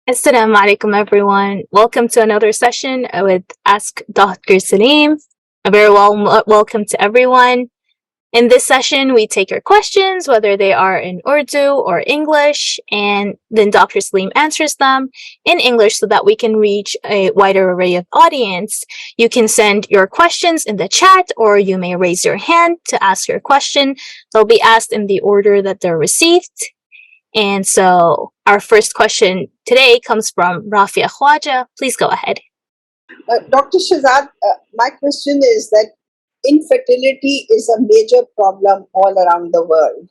Assalamu alaikum, everyone. Welcome to another session with Ask Dr. Saleem. A very warm welcome to everyone. In this session, we take your questions, whether they are in Urdu or English, and then Dr. Saleem answers them in English so that we can reach a wider array of audience. You can send your questions in the chat, or you may raise your hand to ask your question. They'll be asked in the order that they're received. And so our first question today comes from Rafia Khwaja. Please go ahead. Dr. Shehzad, my question is that infertility is a major problem all around the world.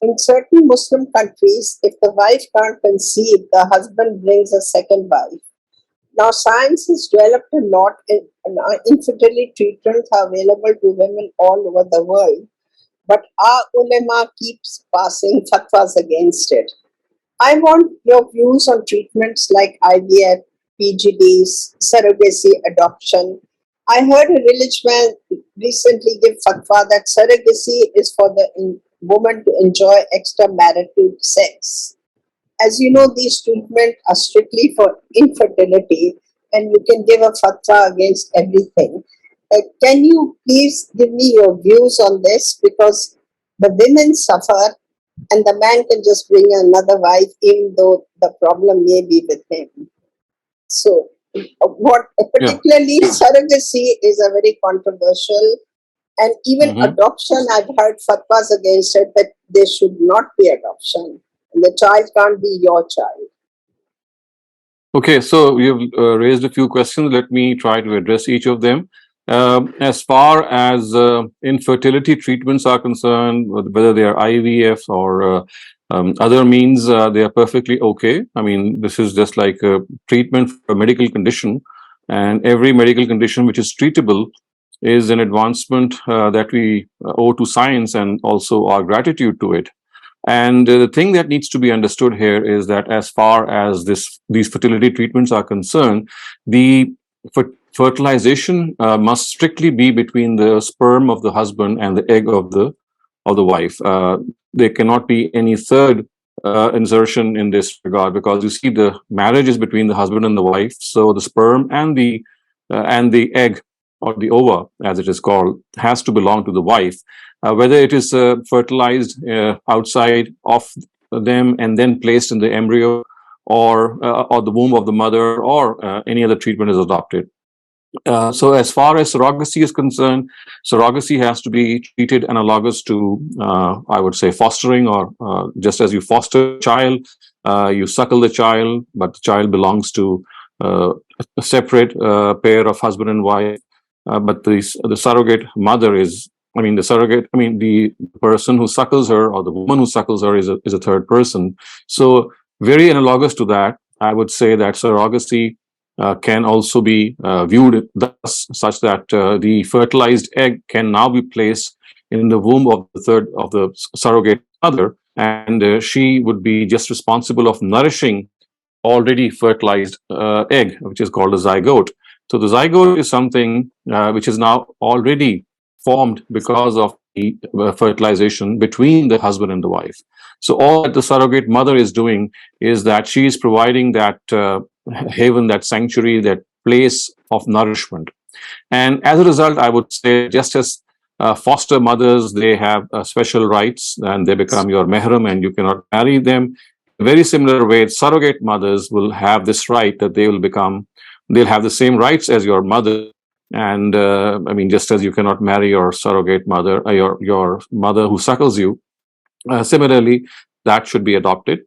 In certain Muslim countries, if the wife can't conceive, the husband brings a second wife. Now, science has developed a lot, and infertility treatments are available to women all over the world. But our ulema keeps passing fatwas against it. I want your views on treatments like IVF, PGDs, surrogacy, adoption. I heard a village man recently give fatwa that surrogacy is for the woman to enjoy extramarital sex. As you know, these treatments are strictly for infertility, and you can give a fatwa against everything. Can you please give me your views on this? Because the women suffer and the man can just bring another wife, even though the problem may be with him. So, particularly surrogacy is a very controversial, and even adoption, I've heard fatwas against it that there should not be adoption. And the child can't be your child. Okay, so you've raised a few questions. Let me try to address each of them. As far as infertility treatments are concerned, whether they are IVF or other means, they are perfectly okay. I mean, this is just like a treatment for a medical condition, and every medical condition which is treatable is an advancement that we owe to science and also our gratitude to it. And the thing that needs to be understood here is that as far as these fertility treatments are concerned, the fertilization must strictly be between the sperm of the husband and the egg of the wife. There cannot be any third insertion in this regard, because you see the marriage is between the husband and the wife. So the sperm and the egg, or the ova as it is called, has to belong to the wife. Whether it is fertilized outside of them and then placed in the embryo, or the womb of the mother, or any other treatment is adopted. So as far as surrogacy is concerned, surrogacy has to be treated analogous to, I would say, fostering, or just as you foster a child, you suckle the child, but the child belongs to a separate pair of husband and wife. But the surrogate mother is, the person who suckles her, or the woman who suckles her, is a third person. So very analogous to that, I would say that surrogacy can also be viewed thus, such that the fertilized egg can now be placed in the womb of the surrogate mother, and she would be just responsible of nourishing already fertilized egg, which is called a zygote. So the zygote is something which is now already formed because of the fertilization between the husband and the wife. So all that the surrogate mother is doing is that she is providing that haven, that sanctuary, that place of nourishment. And as a result, I would say, just as foster mothers, they have special rights and they become your mehram and you cannot marry them. In a very similar way, surrogate mothers will have this right that they'll have the same rights as your mother. And just as you cannot marry your surrogate mother, your mother who suckles you, similarly, that should be adopted.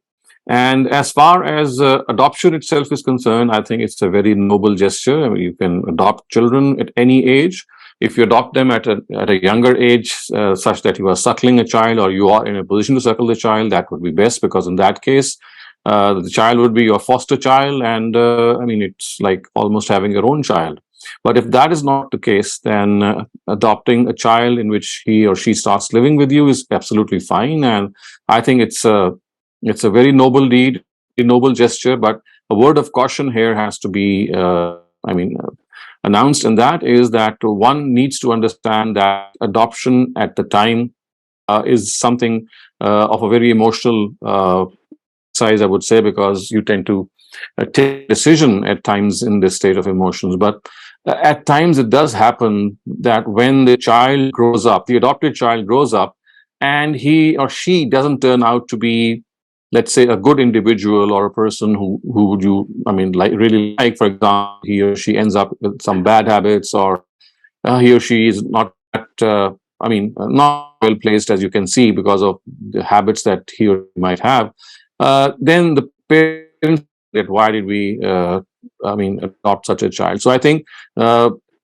And as far as adoption itself is concerned, I think it's a very noble gesture. I mean, you can adopt children at any age. If you adopt them at a younger age, such that you are suckling a child, or you are in a position to suckle the child, that would be best, because in that case, the child would be your foster child, and it's like almost having your own child. But if that is not the case, then adopting a child in which he or she starts living with you is absolutely fine. And I think it's a very noble deed, a noble gesture. But a word of caution here has to be, announced, and that is that one needs to understand that adoption at the time is something of a very emotional size, I would say, because you tend to take a decision at times in this state of emotions. But at times it does happen that when the child grows up, the adopted child grows up, and he or she doesn't turn out to be, let's say, a good individual or a person who you, I mean, like really like. For example, he or she ends up with some bad habits, or he or she is not that, not well placed, as you can see, because of the habits that he or she might have. Then the parents get, why did we, adopt such a child? So I think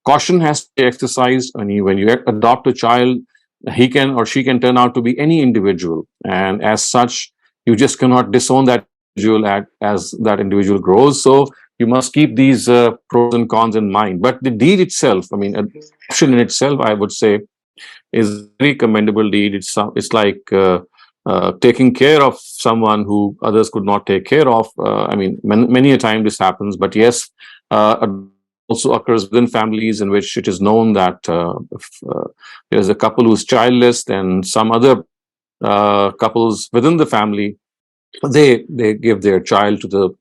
caution has to be exercised. When you adopt a child, he can or she can turn out to be any individual, and as such, you just cannot disown that individual as that individual grows. So you must keep these pros and cons in mind. But the deed itself, adoption in itself, I would say, is a very commendable deed. It's like taking care of someone who others could not take care of. Many a time this happens, but yes, also occurs within families in which it is known that if there's a couple who's childless, then some other couples within the family, they give their child to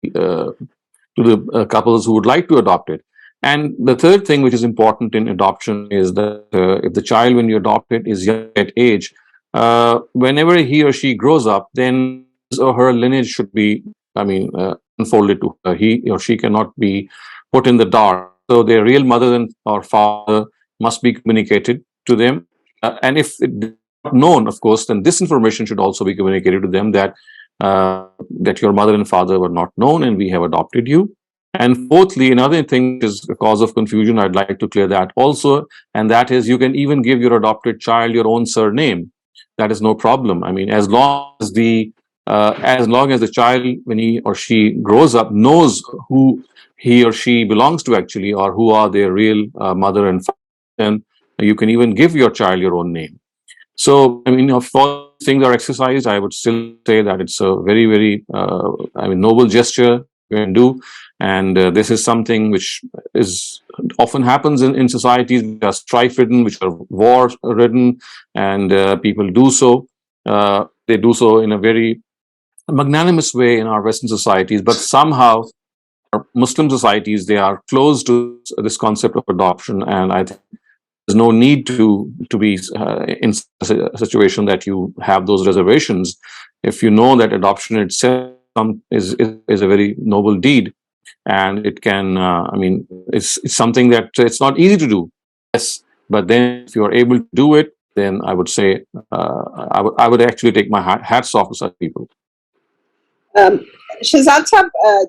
the couples who would like to adopt it. And the third thing which is important in adoption is that if the child, when you adopt it, is young at age, whenever he or she grows up, then his or her lineage should be, unfolded to her. He or she cannot be put in the dark. So their real mother or father must be communicated to them. And if it is not known, of course, then this information should also be communicated to them, that your mother and father were not known and we have adopted you. And fourthly, another thing is a cause of confusion. I'd like to clear that also, and that is, you can even give your adopted child your own surname. That is no problem. As long as the child, when he or she grows up, knows who he or she belongs to actually, or who are their real mother and father, then you can even give your child your own name. So, if all things are exercised, I would still say that it's a very, very, noble gesture you can do. And this is something which is often happens in societies which are strife-ridden, which are war-ridden, and people do so. They do so in a very magnanimous way in our Western societies, but somehow our Muslim societies, they are close to this concept of adoption, and I think there's no need to be in a situation that you have those reservations. If you know that adoption itself is a very noble deed, and it can, it's something that it's not easy to do. Yes, but then if you are able to do it, then I would say I would actually take my hats off to such people. Shehzad Sahab,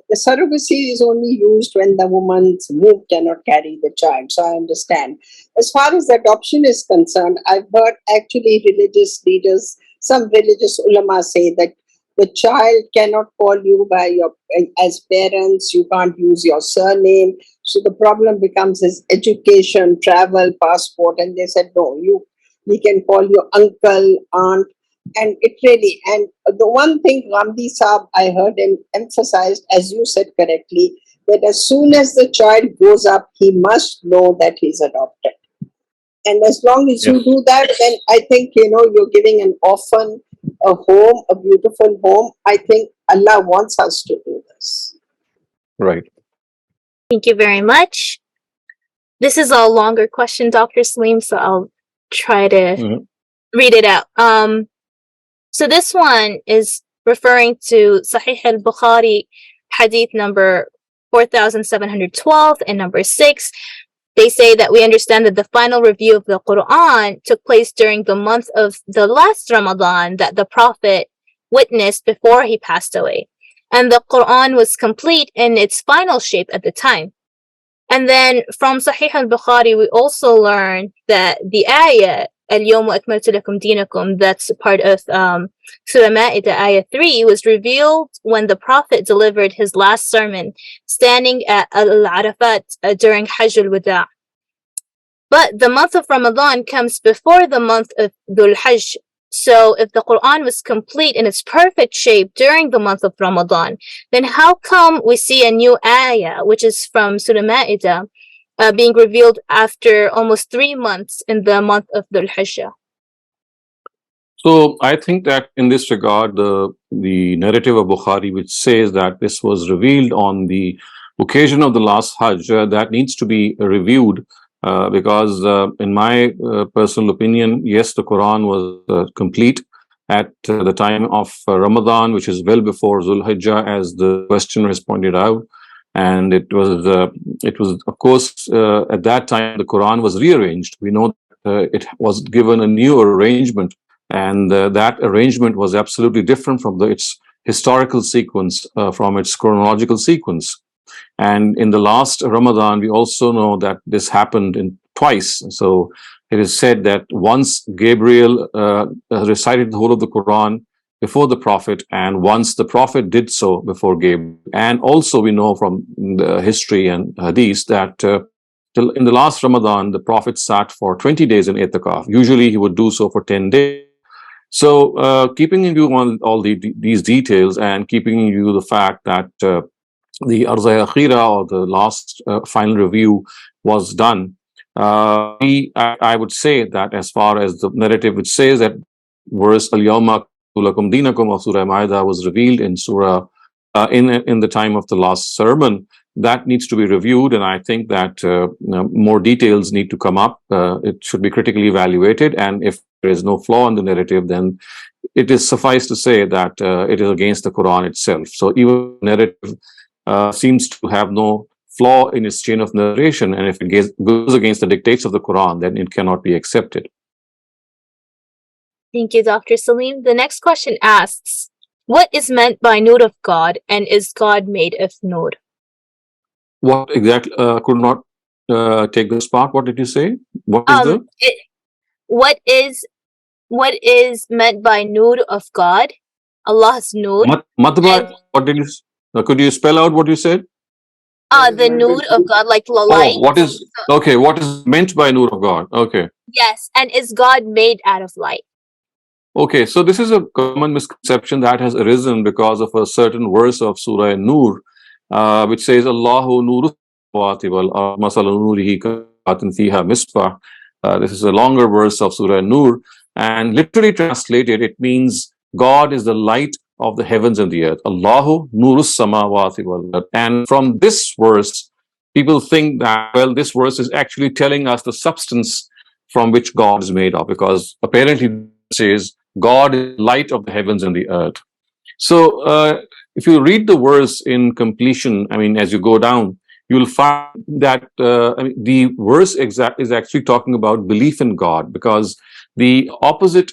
the surrogacy is only used when the woman's womb cannot carry the child. So I understand. As far as adoption is concerned, I've heard actually religious leaders, some religious ulama say that the child cannot call you as parents. You can't use your surname. So the problem becomes his education, travel, passport. And they said, no, he can call you uncle, aunt. And the one thing Ghamidi Saab, I heard him emphasized, as you said correctly, that as soon as the child grows up, he must know that he's adopted. And as long as you do that, then I think, you're giving an orphan a home, a beautiful home. I think Allah wants us to do this. Right. Thank you very much. This is a longer question, Dr. Saleem, so I'll try to read it out. So this one is referring to Sahih al-Bukhari, hadith number 4712 and number 6. They say that we understand that the final review of the Quran took place during the month of the last Ramadan that the Prophet witnessed before he passed away. And the Quran was complete in its final shape at the time. And then from Sahih al-Bukhari, we also learned that the ayah, اليوم أكملت لكم دينكم, that's part of Surah Ma'idah, ayah 3, was revealed when the Prophet delivered his last sermon, standing at Al-Arafat during Hajj al-Wada'. But the month of Ramadan comes before the month of Dhul Hajj. So if the Quran was complete in its perfect shape during the month of Ramadan, then how come we see a new ayah, which is from Surah Ma'idah, being revealed after almost 3 months in the month of Dhul Hijjah? So I think that in this regard, the narrative of Bukhari, which says that this was revealed on the occasion of the last Hajj, that needs to be reviewed because, in my personal opinion, yes, the Quran was complete at the time of Ramadan, which is well before Zulhijjah, as the questioner has pointed out, and it was of course at that time the Quran was rearranged. We know it was given a new arrangement, and that arrangement was absolutely different from its historical sequence, from its chronological sequence. And in the last Ramadan, we also know that this happened in twice. So it is said that once Gabriel recited the whole of the Quran before the Prophet, and once the Prophet did so before Gabriel. And also we know from the history and hadith that in the last Ramadan, the Prophet sat for 20 days in itikaf. Usually he would do so for 10 days. So, keeping in view all these details, and keeping in view the fact that the Arzaya Akhira, or the last final review, was done, I would say that as far as the narrative which says that verse Al Yawma Lakum Dinakum of Surah Ma'idah was revealed in Surah in the time of the last sermon, that needs to be reviewed, and I think that more details need to come up. It should be critically evaluated, and if there is no flaw in the narrative, then it is suffice to say that it is against the Quran itself. So even the narrative seems to have no flaw in its chain of narration, and if it goes against the dictates of the Quran, then it cannot be accepted. Thank you, Dr. Saleem. The next question asks, what is meant by Nur of God, and is God made of Nur? What exactly? Could not take this part. What did you say? What is what is meant by Nur of God? Allah's Nur. Matba, what did you? Could you spell out what you said? The Nur of God, like the light. Oh, what is okay? What is meant by Nur of God? Okay. Yes, and is God made out of light? Okay, so this is a common misconception that has arisen because of a certain verse of Surah Nur, which says, Allahu nuru samawati wal ard, masalu nurihi kamathalatin fiha misbah. This is a longer verse of Surah Nur, and literally translated, it means God is the light of the heavens and the earth. Allahu nuru samawati wal ard. And from this verse, people think that, well, this verse is actually telling us the substance from which God is made of, because apparently it says God is light of the heavens and the earth. So if you read the verse in completion, I mean, as you go down, you'll find that the verse is actually talking about belief in God, because the opposite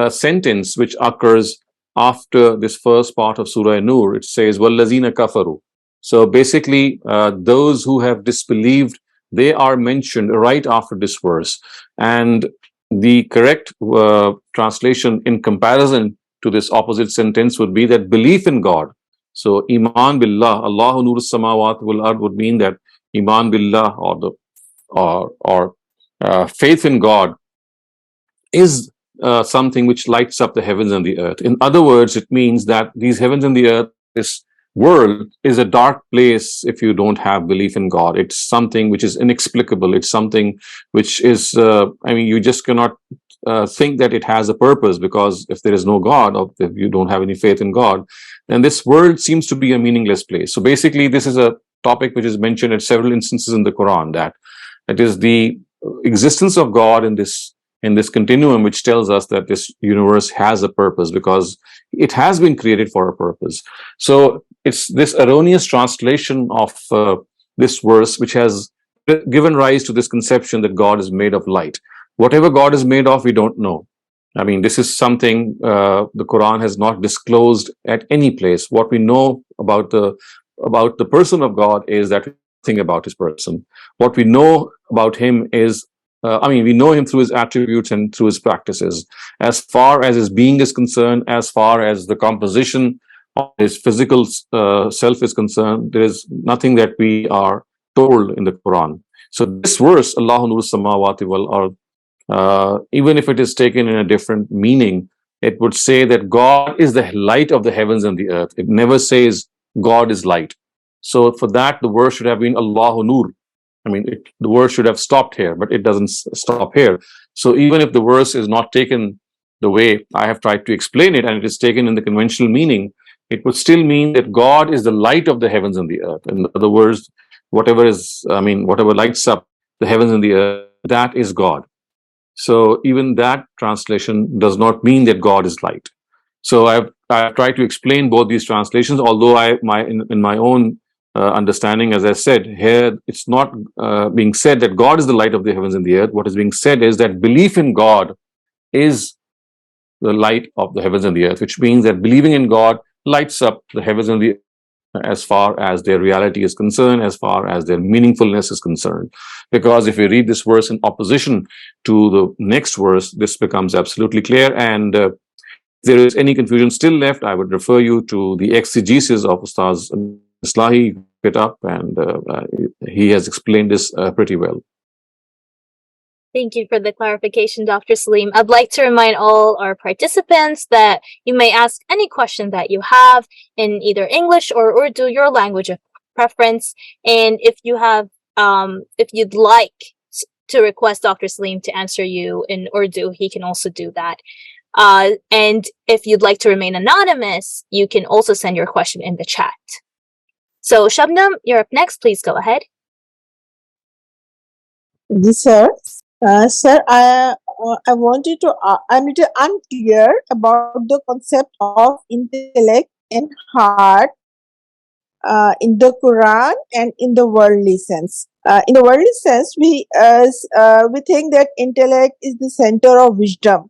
sentence which occurs after this first part of Surah Nur, it says, وَالَّذِينَ كَفَرُوا. So basically, those who have disbelieved, they are mentioned right after this verse. And the correct translation in comparison to this opposite sentence would be that belief in God. So Iman Billah, Allahu Nur Samawat wal Ard would mean that Iman Billah, or faith in God, is something which lights up the heavens and the earth. In other words, it means that these heavens and the earth, this world, is a dark place if you don't have belief in God. It's something which is inexplicable. It's something which is, you just cannot think that it has a purpose, because if there is no God, or if you don't have any faith in God, then this world seems to be a meaningless place. So basically, this is a topic which is mentioned at several instances in the Quran, that it is the existence of God in this continuum which tells us that this universe has a purpose, because it has been created for a purpose. So it's this erroneous translation of this verse which has given rise to this conception that God is made of light. Whatever God is made of, we don't know. I mean, this is something the Quran has not disclosed at any place. What we know about the person of God is that we think about his person. What we know about him is, we know him through his attributes and through his practices. As far as his being is concerned, as far as the composition of his physical self is concerned, there is nothing that we are told in the Quran. So this verse, Allahu Nur Samawati wal Ard, even if it is taken in a different meaning, it would say that God is the light of the heavens and the earth. It never says God is light. So for that, the verse should have been Allahu Nur. The word should have stopped here, but it doesn't stop here. So even if the verse is not taken the way I have tried to explain it, and it is taken in the conventional meaning, it would still mean that God is the light of the heavens and the earth. In other words, whatever lights up the heavens and the earth, that is God. So even that translation does not mean that God is light. So I've tried to explain both these translations, although in my own understanding, as I said, here it's not being said that God is the light of the heavens and the earth. What is being said is that belief in God is the light of the heavens and the earth, which means that believing in God lights up the heavens and the earth as far as their reality is concerned, as far as their meaningfulness is concerned. Because if we read this verse in opposition to the next verse, this becomes absolutely clear. And if there is any confusion still left, I would refer you to the exegesis of Ustaz Islahi, pick it up, and he has explained this pretty well. Thank you for the clarification, Dr. Saleem. I'd like to remind all our participants that you may ask any question that you have in either English or Urdu, your language of preference. And if you'd like to request Dr. Saleem to answer you in Urdu, he can also do that. And if you'd like to remain anonymous, you can also send your question in the chat. So, Shabnam, you're up next. Please go ahead. Yes, sir. Sir, I'm a little unclear about the concept of intellect and heart in the Quran and in the worldly sense. In the worldly sense, we think that intellect is the center of wisdom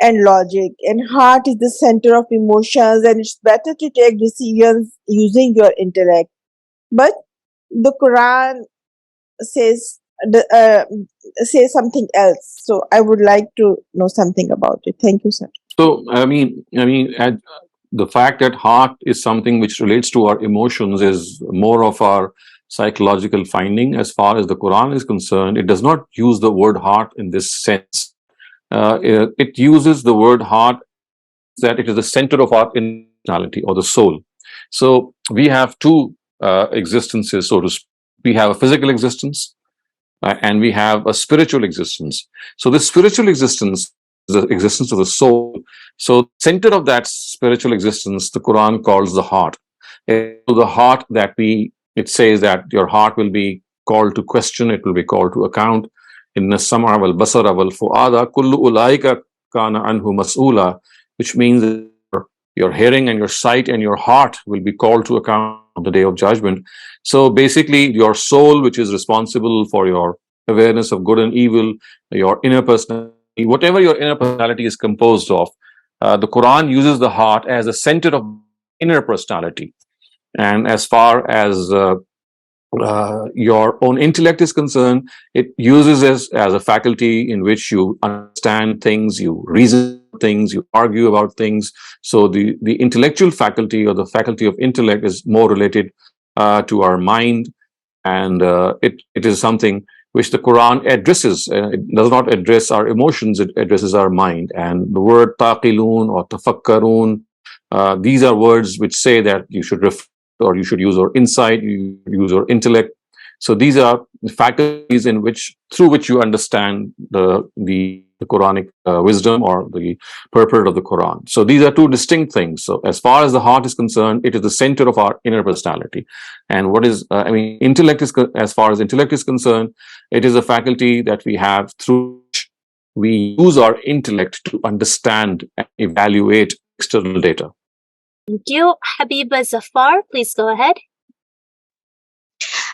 and logic, and heart is the center of emotions, and it's better to take decisions using your intellect. But the Quran says something else. So I would like to know something about it. Thank you, sir. So the fact that heart is something which relates to our emotions is more of our psychological finding. As far as the Quran is concerned, it does not use the word heart in this sense. It uses the word heart that it is the center of our personality or the soul. So we have two existences, so to speak. We have a physical existence and we have a spiritual existence. So the spiritual existence is the existence of the soul. So center of that spiritual existence, the Quran calls the heart. The heart that it says that your heart will be called to question, it will be called to account. Inna sam'a wal basara wal fu'ada kullu ulaika kana anhu mas'ula, which means that your hearing and your sight and your heart will be called to account on the day of judgment. So basically, your soul, which is responsible for your awareness of good and evil, your inner personality, whatever your inner personality is composed of, the Quran uses the heart as a center of inner personality. And as far as your own intellect is concerned, it uses as a faculty in which you understand things, you reason things, you argue about things. So the intellectual faculty or the faculty of intellect is more related to our mind, and it is something which the Quran addresses. It does not address our emotions, it addresses our mind. And the word taqilun or tafakkarun, these are words which say that you should reflect, or you should use your insight, you use your intellect. So these are faculties through which you understand the Quranic wisdom or the purport of the Quran. So these are two distinct things. So as far as the heart is concerned, it is the center of our inner personality. And intellect is, as far as intellect is concerned, it is a faculty that we have through which we use our intellect to understand and evaluate external data. Thank you. Habiba Zafar, please go ahead.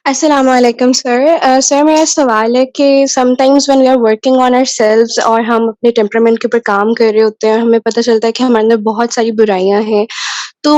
Assalamu alaikum, sir. Sir, मेरा सवाल है कि sometimes when we are working on ourselves और हम अपने temperament के ऊपर काम कर रहे होते हैं, हमें पता चलता है कि हमारे अंदर बहुत सारी बुराइयां हैं, तो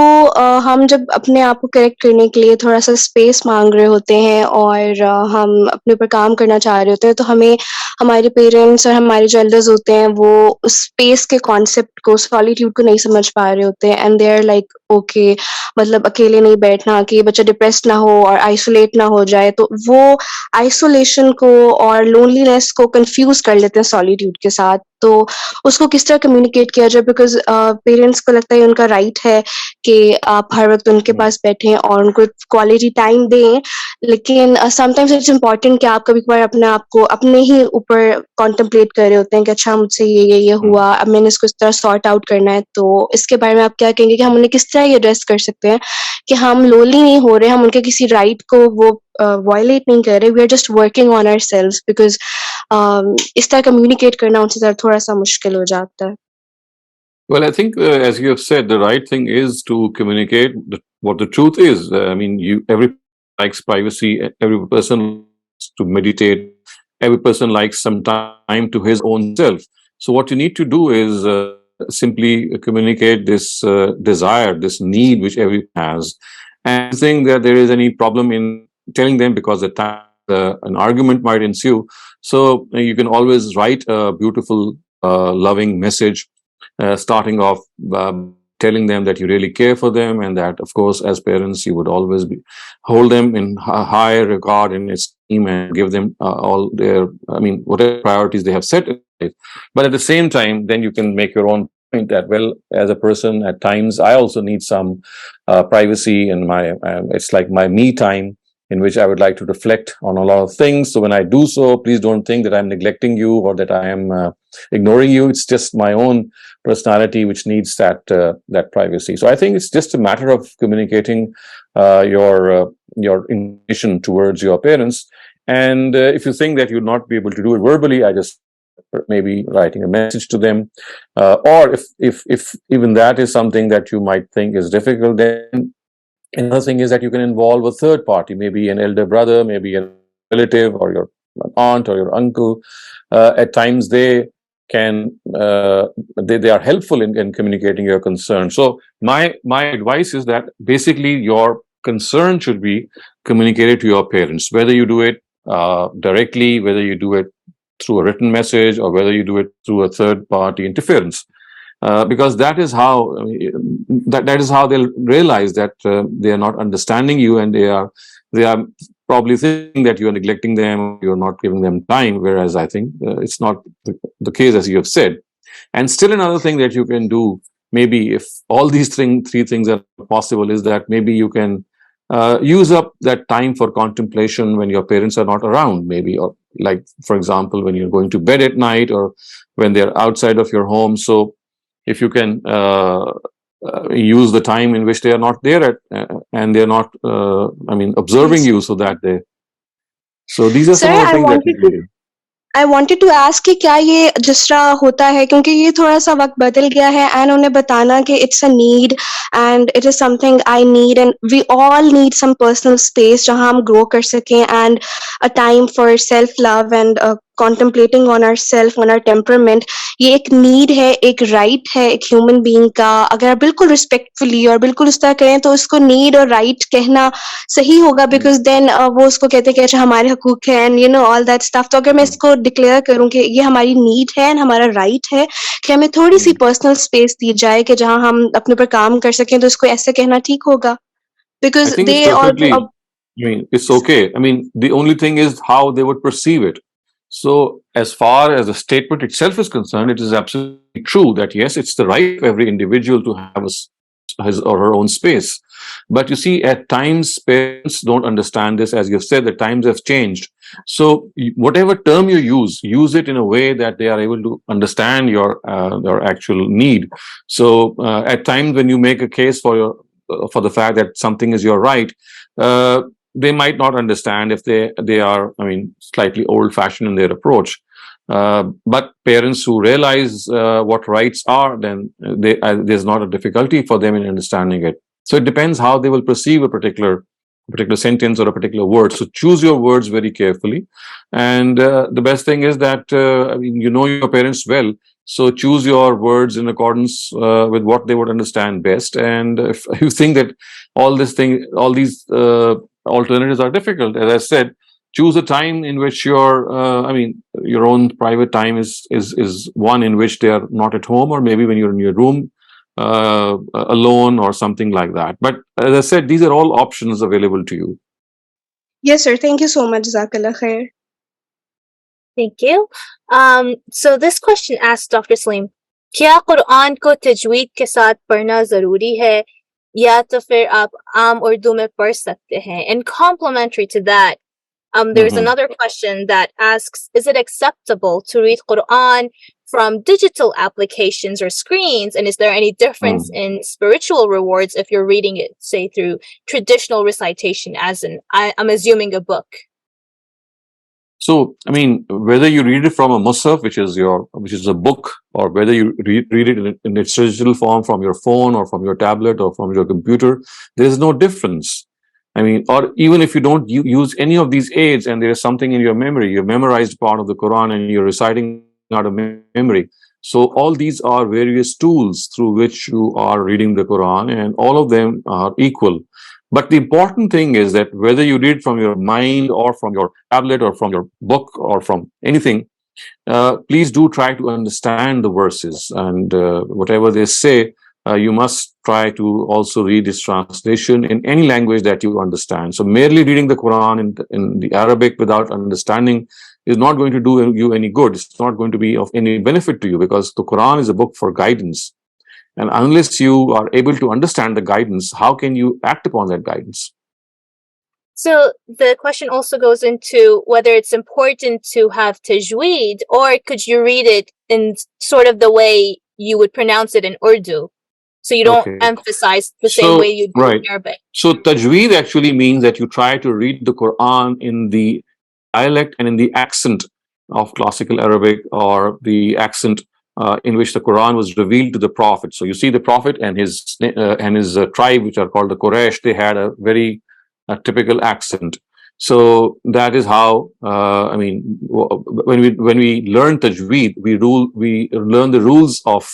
हम जब अपने आप को करेक्ट करने के लिए थोड़ा सा स्पेस मांग रहे होते हैं और हम अपने ऊपर काम करना चाह रहे होते हैं, तो हमें हमारे पेरेंट्स और हमारे जो एल्डर्स होते हैं वो उस स्पेस के कॉन्सेप्ट को, सॉलिट्यूड को नहीं समझ पा रहे होते हैं, and they are like okay, मतलब अकेले नहीं बैठना कि बच्चा डिप्रेस्ड ना हो और आइसोलेट ना हो जाए, तो वो आइसोलेशन को और लोनलीनेस को कंफ्यूज कर लेते हैं सॉलिट्यूड के साथ. तो उसको किस तरह कम्युनिकेट किया जाए, बिकॉज पेरेंट्स को लगता है उनका राइट है कि आप हर वक़्त उनके पास बैठें और उनको क्वालिटी टाइम दें। लेकिन समटाइम्स इट्स इम्पोर्टेंट कि आप कभी-कभार अपने आप को अपने ही ऊपर कॉन्टेम्पलेट कर रहे होते हैं कि अच्छा मुझसे ये हुआ, अब मैंने इसको इस तरह सॉर्ट आउट करना है। तो इसके बारे में आप क्या कहेंगे कि हम उन्हें किस तरह ये एड्रेस कर सकते हैं कि हम लोनली नहीं हो रहे, हम उनके किसी राइट को वो वायलेट नहीं कर रहे, we are just working on ourselves because इस तरह कम्युनिकेट करना उनसे ज़रा थोड़ा-सा मुश्किल हो जाता है। Well, I think, as you have said, the right thing is to communicate what the truth is. I mean, every likes privacy. Every person likes to meditate. Every person likes some time to his own self. So, what you need to do is simply communicate this desire, this need which everyone has, and think that there is any problem in telling them because at times an argument might ensue. So, you can always write a beautiful, loving message starting off telling them that you really care for them, and that, of course, as parents, you would always hold them in high regard and esteem and give them all their, I mean, whatever priorities they have set in life. But at the same time, then you can make your own point that, well, as a person, at times, I also need some privacy and my, it's like my me time, in which I would like to reflect on a lot of things. So when I do so, please don't think that I'm neglecting you or that I am ignoring you. It's just my own personality which needs that privacy. So I think it's just a matter of communicating your intention towards your parents. And if you think that you'll not be able to do it verbally, I just maybe writing a message to them, or if even that is something that you might think is difficult, then another thing is that you can involve a third party, maybe an elder brother, maybe a relative, or your aunt or your uncle. At times they can they are helpful in communicating your concern. So my advice is that basically your concern should be communicated to your parents, whether you do it directly, whether you do it through a written message, or whether you do it through a third party interference. Because that is how that is how they'll realize that they are not understanding you, and they are probably thinking that you are neglecting them, you're not giving them time, whereas I think it's not the case, as you have said. And still another thing that you can do, maybe if all these three things are possible, is that maybe you can use up that time for contemplation when your parents are not around, maybe, or like, for example, when you're going to bed at night, or when they're outside of your home. So if you can use the time in which they are not there and they're not, I mean, observing Yes. you, so that they. So these are Sir, some of the I things that you wanted can to do. I wanted to ask कि क्या ये जिस तरह होता है क्योंकि ये थोड़ा-सा वक़्त बदल गया है एंड उन्हें बताना कि it's a need and it is something I need and we all need some personal space जहाँ हम ग्रो कर सकें and a time for self love and contemplating on ourself, on our temperament. ये एक need है, एक right है एक ह्यूमन बीइंग का। अगर आप बिल्कुल रिस्पेक्टफुली और बिल्कुल उस तरह करें तो इसको नीड और राइट कहना सही होगा बिकॉज़ देन वो उसको कहते हैं कि अच्छा हमारे हकूक हैं and you know all that stuff. तो अगर मैं इसको डिक्लेयर करूँ कि ये हमारी नीड है एंड हमारा राइट है कि हमें थोड़ी-सी पर्सनल स्पेस दी जाए कि जहाँ हम अपने ऊपर काम कर सकें, तो इसको ऐसे कहना ठीक होगा? I because think it's they also perfectly, I mean, it's okay. I mean, the only thing is how they would perceive it. So, as far as the statement itself is concerned, it is absolutely true that yes, it's the right of every individual to have his or her own space. But you see, at times, parents don't understand this. As you've said, the times have changed. So, whatever term you use it in a way that they are able to understand your actual need. So, at times, when you make a case for the fact that something is your right, they might not understand if they are, I mean, slightly old fashioned in their approach. But parents who realize what rights are, then there's not a difficulty for them in understanding it. So it depends how they will perceive a particular sentence or a particular word. So choose your words very carefully. And the best thing is that, I mean, you know your parents well. So choose your words in accordance with what they would understand best. And if you think that all these alternatives are difficult, as I said, choose a time in which I mean, your own private time is one in which they are not at home, or maybe when you're in your room alone or something like that. But as I said, these are all options available to you. Yes sir, thank you so much. Jazakallah khair. Thank you. So this question asks Dr. Saleem, क्या कुरान को तजवीद के साथ पढ़ना जरूरी है या तो फिर आप आम उर्दू में पढ़ सकते हैं. And complementary to that, there's Mhm. another question that asks, is it acceptable to read Quran from digital applications or screens? And is there any difference Mm. in spiritual rewards if you're reading it, say, through traditional recitation, as in, I'm assuming a book? So, I mean, whether you read it from a mushaf, which is a book, or whether you read it in its digital form from your phone or from your tablet or from your computer, there is no difference. I mean, or even if you don't use any of these aids and there is something in your memory, you've memorized part of the Quran and you're reciting out of memory. So all these are various tools through which you are reading the Quran, and all of them are equal. But the important thing is that whether you read from your mind or from your tablet or from your book or from anything, please do try to understand the verses, and whatever they say, you must try to also read its translation in any language that you understand. So merely reading the Quran in the Arabic without understanding is not going to do you any good. It's not going to be of any benefit to you, because the Quran is a book for guidance. And unless you are able to understand the guidance, how can you act upon that guidance? So the question also goes into whether it's important to have tajweed, or could you read it in sort of the way you would pronounce it in Urdu? So you don't Okay. emphasize the same way you do Right. in Arabic. So tajweed actually means that you try to read the Quran in the dialect and in the accent of classical Arabic, or the accent in which the Quran was revealed to the Prophet. So you see the Prophet and his tribe, which are called the Quraysh, they had a very typical accent. So that is how I mean, when we learn tajweed, we learn the rules of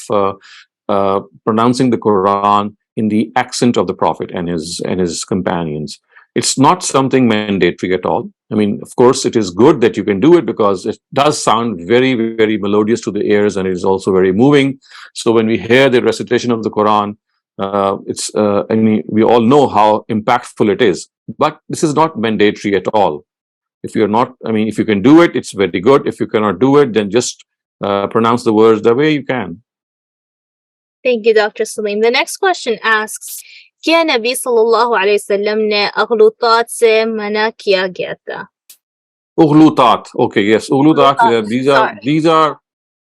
pronouncing the Quran in the accent of the Prophet and his companions. It's not something mandatory at all. I mean, of course, it is good that you can do it because it does sound very, very melodious to the ears, and it is also very moving. So when we hear the recitation of the Quran, I mean, we all know how impactful it is. But this is not mandatory at all. If you're not, I mean, if you can do it, it's very good. If you cannot do it, then just pronounce the words the way you can. Thank you, Dr. Saleem. The next question asks, क्या नबी सल्लल्लाहु अलैहि वसल्लम ने अगलुतात से मना किया गया था? Ughlutat. Okay, yes, ughlutat. Sorry.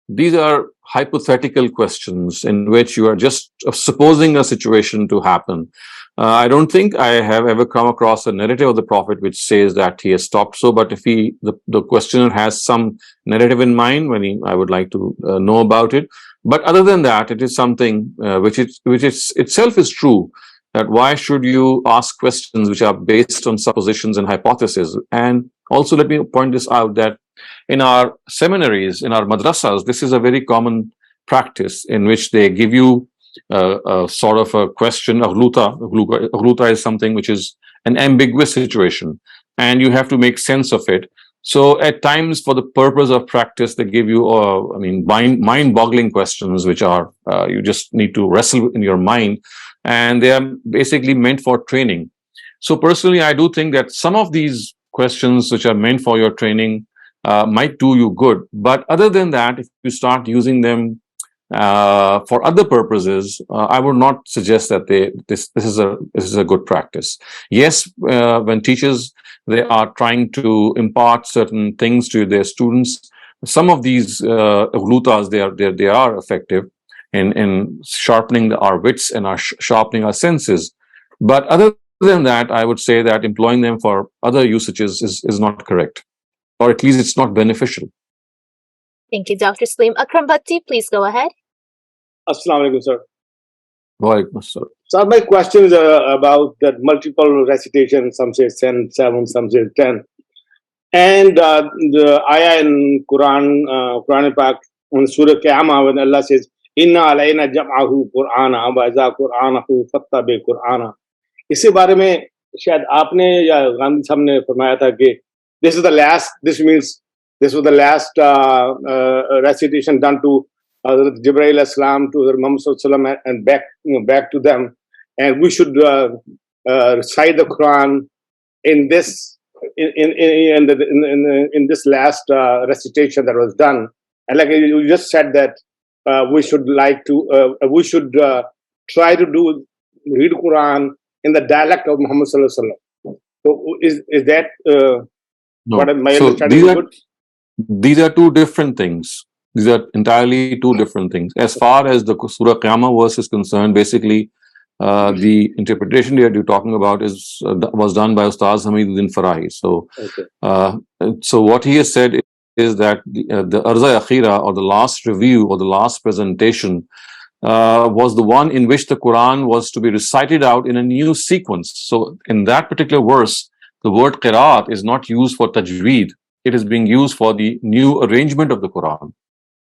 These are hypothetical questions in which you are just supposing a situation to happen. I don't think I have ever come across a narrative of the Prophet which says that he has stopped so. But if the questioner has some narrative in mind, I would like to know about it. But other than that, it is something which itself is true. That why should you ask questions which are based on suppositions and hypotheses? And also, let me point this out, that in our seminaries, in our madrasas, this is a very common practice in which they give you a sort of a question. Aghluta is something which is an ambiguous situation, and you have to make sense of it. So at times, for the purpose of practice, they give you, mind-boggling questions, which are you just need to wrestle in your mind, and they are basically meant for training. So personally, I do think that some of these questions which are meant for your training might do you good. But other than that, if you start using them for other purposes, I would not suggest that this is a good practice. Yes, when teachers, they are trying to impart certain things to their students, some of these ghlutas, they are effective in sharpening our wits and sharpening our senses. But other than that, I would say that employing them for other usages is not correct, or at least it's not beneficial. Thank you, Dr. Saleem. Akram Bhatti, please go ahead. Assalamu alaikum, sir. Walaikum assalam. So my question is about that multiple recitation. Some say 7, some say 10. And the ayah in Quran Pak, on Surah Qiyamah, when Allah says, Inna alayna jam'ahu Qur'ana, wa iza Qur'anahu fattabi Qur'ana. इसी बारे में शायद आपने या गांधी साहब ने फरमाया था कि this means this was the last recitation done to Jibreel Islam, to Muhammad Sallallahu and back to them, and we should recite the Quran in this in this last recitation that was done. And like you just said that we should try to do read Quran in the dialect of Muhammad Sallallahu Alaihi Wasallam. So is that No. what my So understanding is good? these are two different things. These are entirely two different things. As far as the Surah Qiyamah verse is concerned, basically, the interpretation that you're talking about was done by Ustaz Hamiduddin Farahi. So, Okay. so what he has said is that the Arza Akhira, or the last review or the last presentation, was the one in which the Quran was to be recited out in a new sequence. So, in that particular verse, the word qiraat is not used for tajweed. It is being used for the new arrangement of the Quran,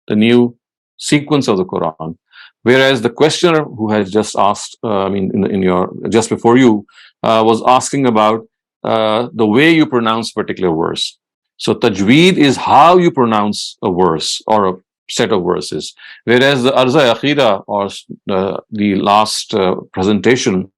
the new sequence of the Quran. Whereas the questioner who has just asked, in your just before you, was asking about the way you pronounce a particular verse. So tajweed is how you pronounce a verse or a set of verses, whereas the Arza Akhira, or the last presentation,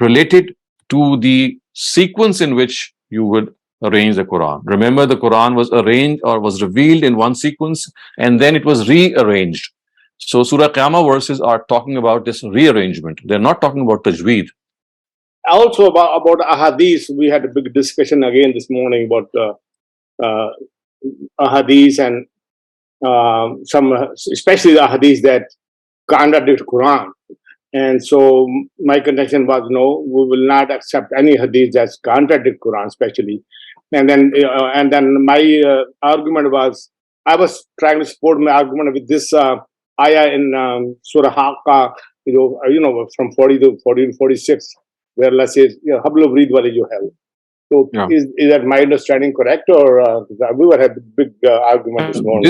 related to the sequence in which you would arrange the Quran. Remember, the Quran was arranged or was revealed in one sequence, and then it was rearranged. So Surah Qiyamah verses are talking about this rearrangement. They're not talking about tajweed. Also about ahadith, we had a big discussion again this morning about ahadith and some, especially the ahadith that contradict Quran. And so my contention was, no, we will not accept any hadith that's contradict Quran, especially. And then my argument was, I was trying to support my argument with this ayah in Surah Haqqa, from 40 to 46, where Allah says, "Hablu Reed wale you have." So Yeah. is that my understanding correct, or we were had a big argument this morning?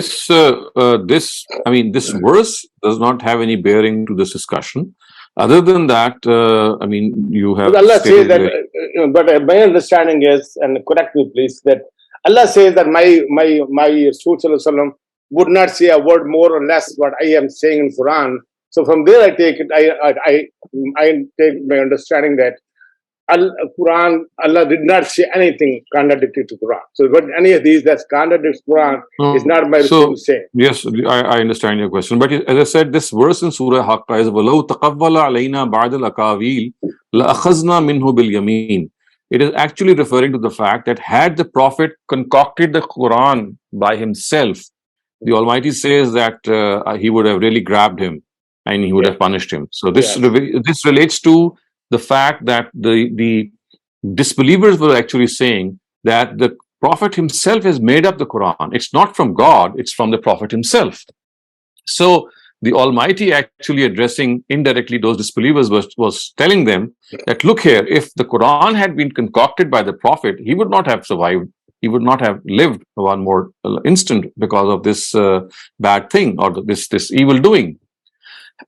This verse does not have any bearing to this discussion. Other than that, you have. But Allah says stated that, but my understanding is, and correct me please, that Allah says that my Rasul Sallallahu Alaihi Wasallam would not say a word more or less what I am saying in Quran. So from there I take it, I take my understanding that Quran, Allah did not say anything contradictory to Quran. So but any of these that contradicts Quran is not my Rasul to say. Yes, I understand your question. But as I said, this verse in Surah Haqqa is وَلَوْ تَقَوَّلَ عَلَيْنَا بَعْدَ الْأَقَاوِيلِ لَأَخَذْنَا مِنْهُ بِالْيَمِينِ. It is actually referring to the fact that had the Prophet concocted the Quran by himself, the Almighty says that he would have really grabbed him and he would have punished him. So this relates to the fact that the disbelievers were actually saying that the Prophet himself has made up the Quran. It's not from God, it's from the Prophet himself. So the Almighty actually addressing indirectly those disbelievers was telling them that, look here, if the Quran had been concocted by the Prophet, he would not have survived. He would not have lived one more instant because of this bad thing or this evil doing.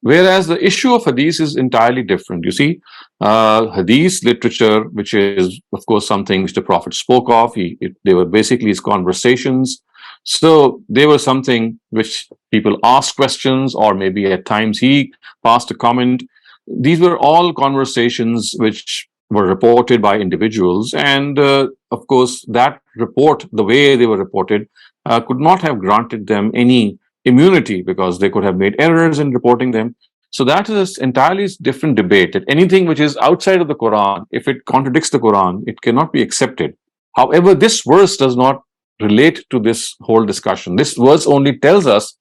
Whereas the issue of hadith is entirely different. You see, hadith literature, which is, of course, something which the Prophet spoke of, they were basically his conversations. So they were something which people asked questions, or maybe at times he passed a comment. These were all conversations which were reported by individuals. And of course, that report, the way they were reported, could not have granted them any immunity because they could have made errors in reporting them. So that is an entirely different debate, that anything which is outside of the Quran, if it contradicts the Quran, it cannot be accepted. However, this verse does not relate to this whole discussion. This verse only tells us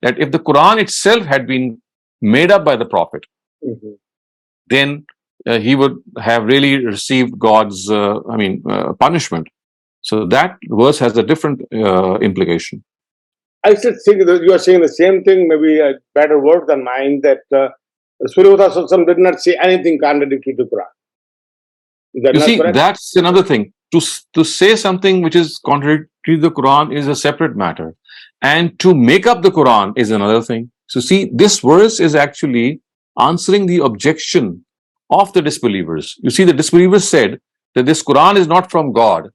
that if the Quran itself had been made up by the Prophet, then he would have really received God's punishment. So that verse has a different implication. I should think that you are saying the same thing, maybe a better word than mine, that Rasulullah did not say anything contradictory to Quran. Is that you see, correct? That's another thing. To say something which is contrary to the Quran is a separate matter. And to make up the Quran is another thing. So see, this verse is actually answering the objection of the disbelievers. You see, the disbelievers said that this Quran is not from God.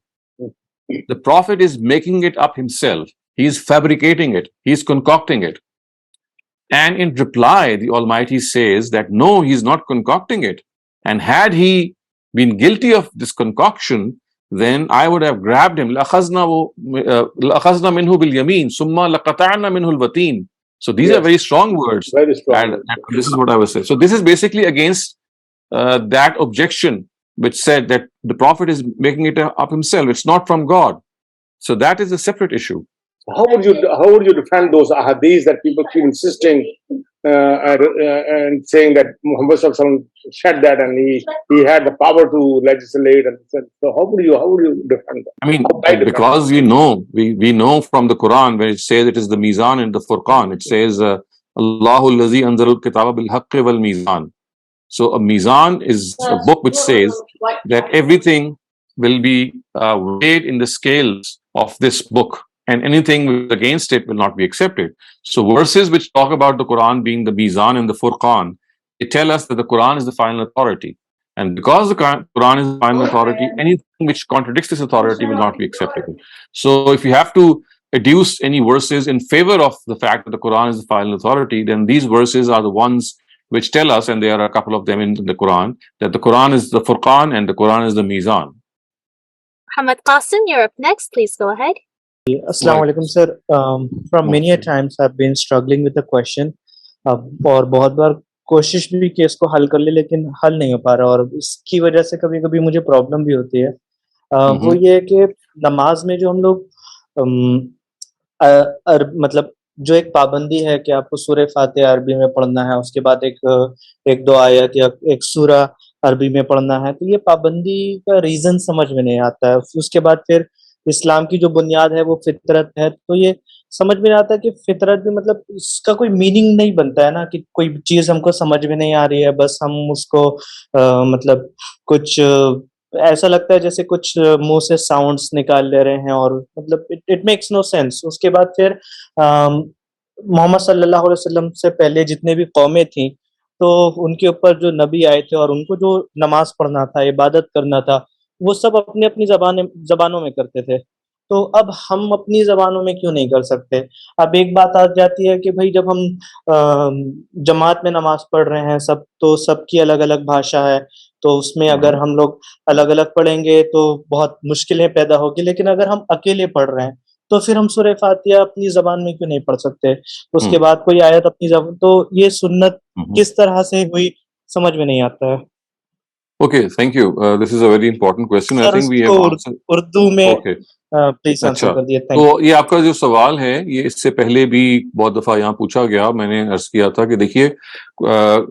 The Prophet is making it up himself. He is fabricating it. He is concocting it. And in reply, the Almighty says that no, he is not concocting it. And had he been guilty of this concoction, then I would have grabbed him. لَأَخَذْنَا مِنْهُ بِالْيَمِينِ ثُمَّ لَقَطَعْنَا مِنْهُ الْوَتِينَ. So these are very strong words. Very strong. And this is what I was saying. So this is basically against that objection which said that the Prophet is making it up himself, it's not from God. So that is a separate issue. How would you defend those ahadith that people keep insisting and saying that Muhammad Sallallahu Alaihi Wasallam said that and he had the power to legislate and so how would you defend that? I mean, because we know from the Quran where it says it is the Mizan and the Furqan. It says Allahu allazi anzala al-kitaba bil haqqi wal mizan. So a Mizan is a book which says that everything will be weighed in the scales of this book, and anything against it will not be accepted. So verses which talk about the Quran being the Mizan and the Furqan, they tell us that the Quran is the final authority. And because the Quran is the final authority, anything which contradicts this authority will not be acceptable. So if you have to adduce any verses in favor of the fact that the Quran is the final authority, then these verses are the ones which tell us, and there are a couple of them in the Quran, that the Quran is the Furqan and the Quran is the Mizan. Muhammad Qasim, you're up next. Please go ahead. Assalamu alaikum sir. From many a times I've been struggling with the question اور بہت بار کوشش بھی کہ اس کو حل کر لے لیکن حل نہیں ہو پا رہا اور اس کی وجہ سے کبھی کبھی مجھے پرابلم بھی ہوتی ہے. وہ یہ ہے کہ نماز میں جو ہم لوگ مطلب جو ایک پابندی ہے کہ آپ کو سورہ فاتحہ عربی میں پڑھنا ہے, اس کے بعد ایک دو آیت یا ایک سورہ عربی میں پڑھنا ہے, تو یہ پابندی کا ریزن سمجھ میں نہیں آتا ہے. اس کے بعد پھر اسلام کی جو بنیاد ہے وہ فطرت ہے, تو یہ سمجھ میں نہیں آتا کہ فطرت بھی مطلب اس کا کوئی میننگ نہیں بنتا ہے نا, کہ کوئی چیز ہم کو سمجھ میں نہیں آ رہی ہے, بس ہم اس کو مطلب کچھ ایسا لگتا ہے جیسے کچھ منہ سے ساؤنڈس نکال لے رہے ہیں اور مطلب اٹ میکس نو سینس. اس کے بعد پھر محمد صلی اللہ علیہ وسلم سے پہلے جتنے بھی قومیں تھیں تو ان کے اوپر جو نبی آئے تھے اور ان کو جو نماز پڑھنا تھا, عبادت کرنا تھا, وہ سب اپنی اپنی زبانوں میں کرتے تھے. تو اب ہم اپنی زبانوں میں کیوں نہیں کر سکتے؟ اب ایک بات آ جاتی ہے کہ بھائی جب ہم جماعت میں نماز پڑھ رہے ہیں تو سب کی الگ الگ بھاشا ہے, تو اس میں اگر ہم لوگ الگ الگ پڑھیں گے تو بہت مشکلیں پیدا ہوگی. لیکن اگر ہم اکیلے پڑھ رہے ہیں تو پھر ہم سورہ فاتحہ اپنی زبان میں کیوں نہیں پڑھ سکتے؟ اس کے بعد کوئی آیت اپنی زبان, تو یہ سنت کس طرح سے ہوئی سمجھ میں نہیں آتا ہے. Okay, thank you. This is a very important question. I think we have answered. Urdu میں Okay. پلیز آنسر کر دیے. تو یہ آپ کا جو سوال ہے یہ اس سے پہلے بھی بہت دفعہ یہاں پوچھا گیا. میں نے عرض کیا تھا کہ دیکھیے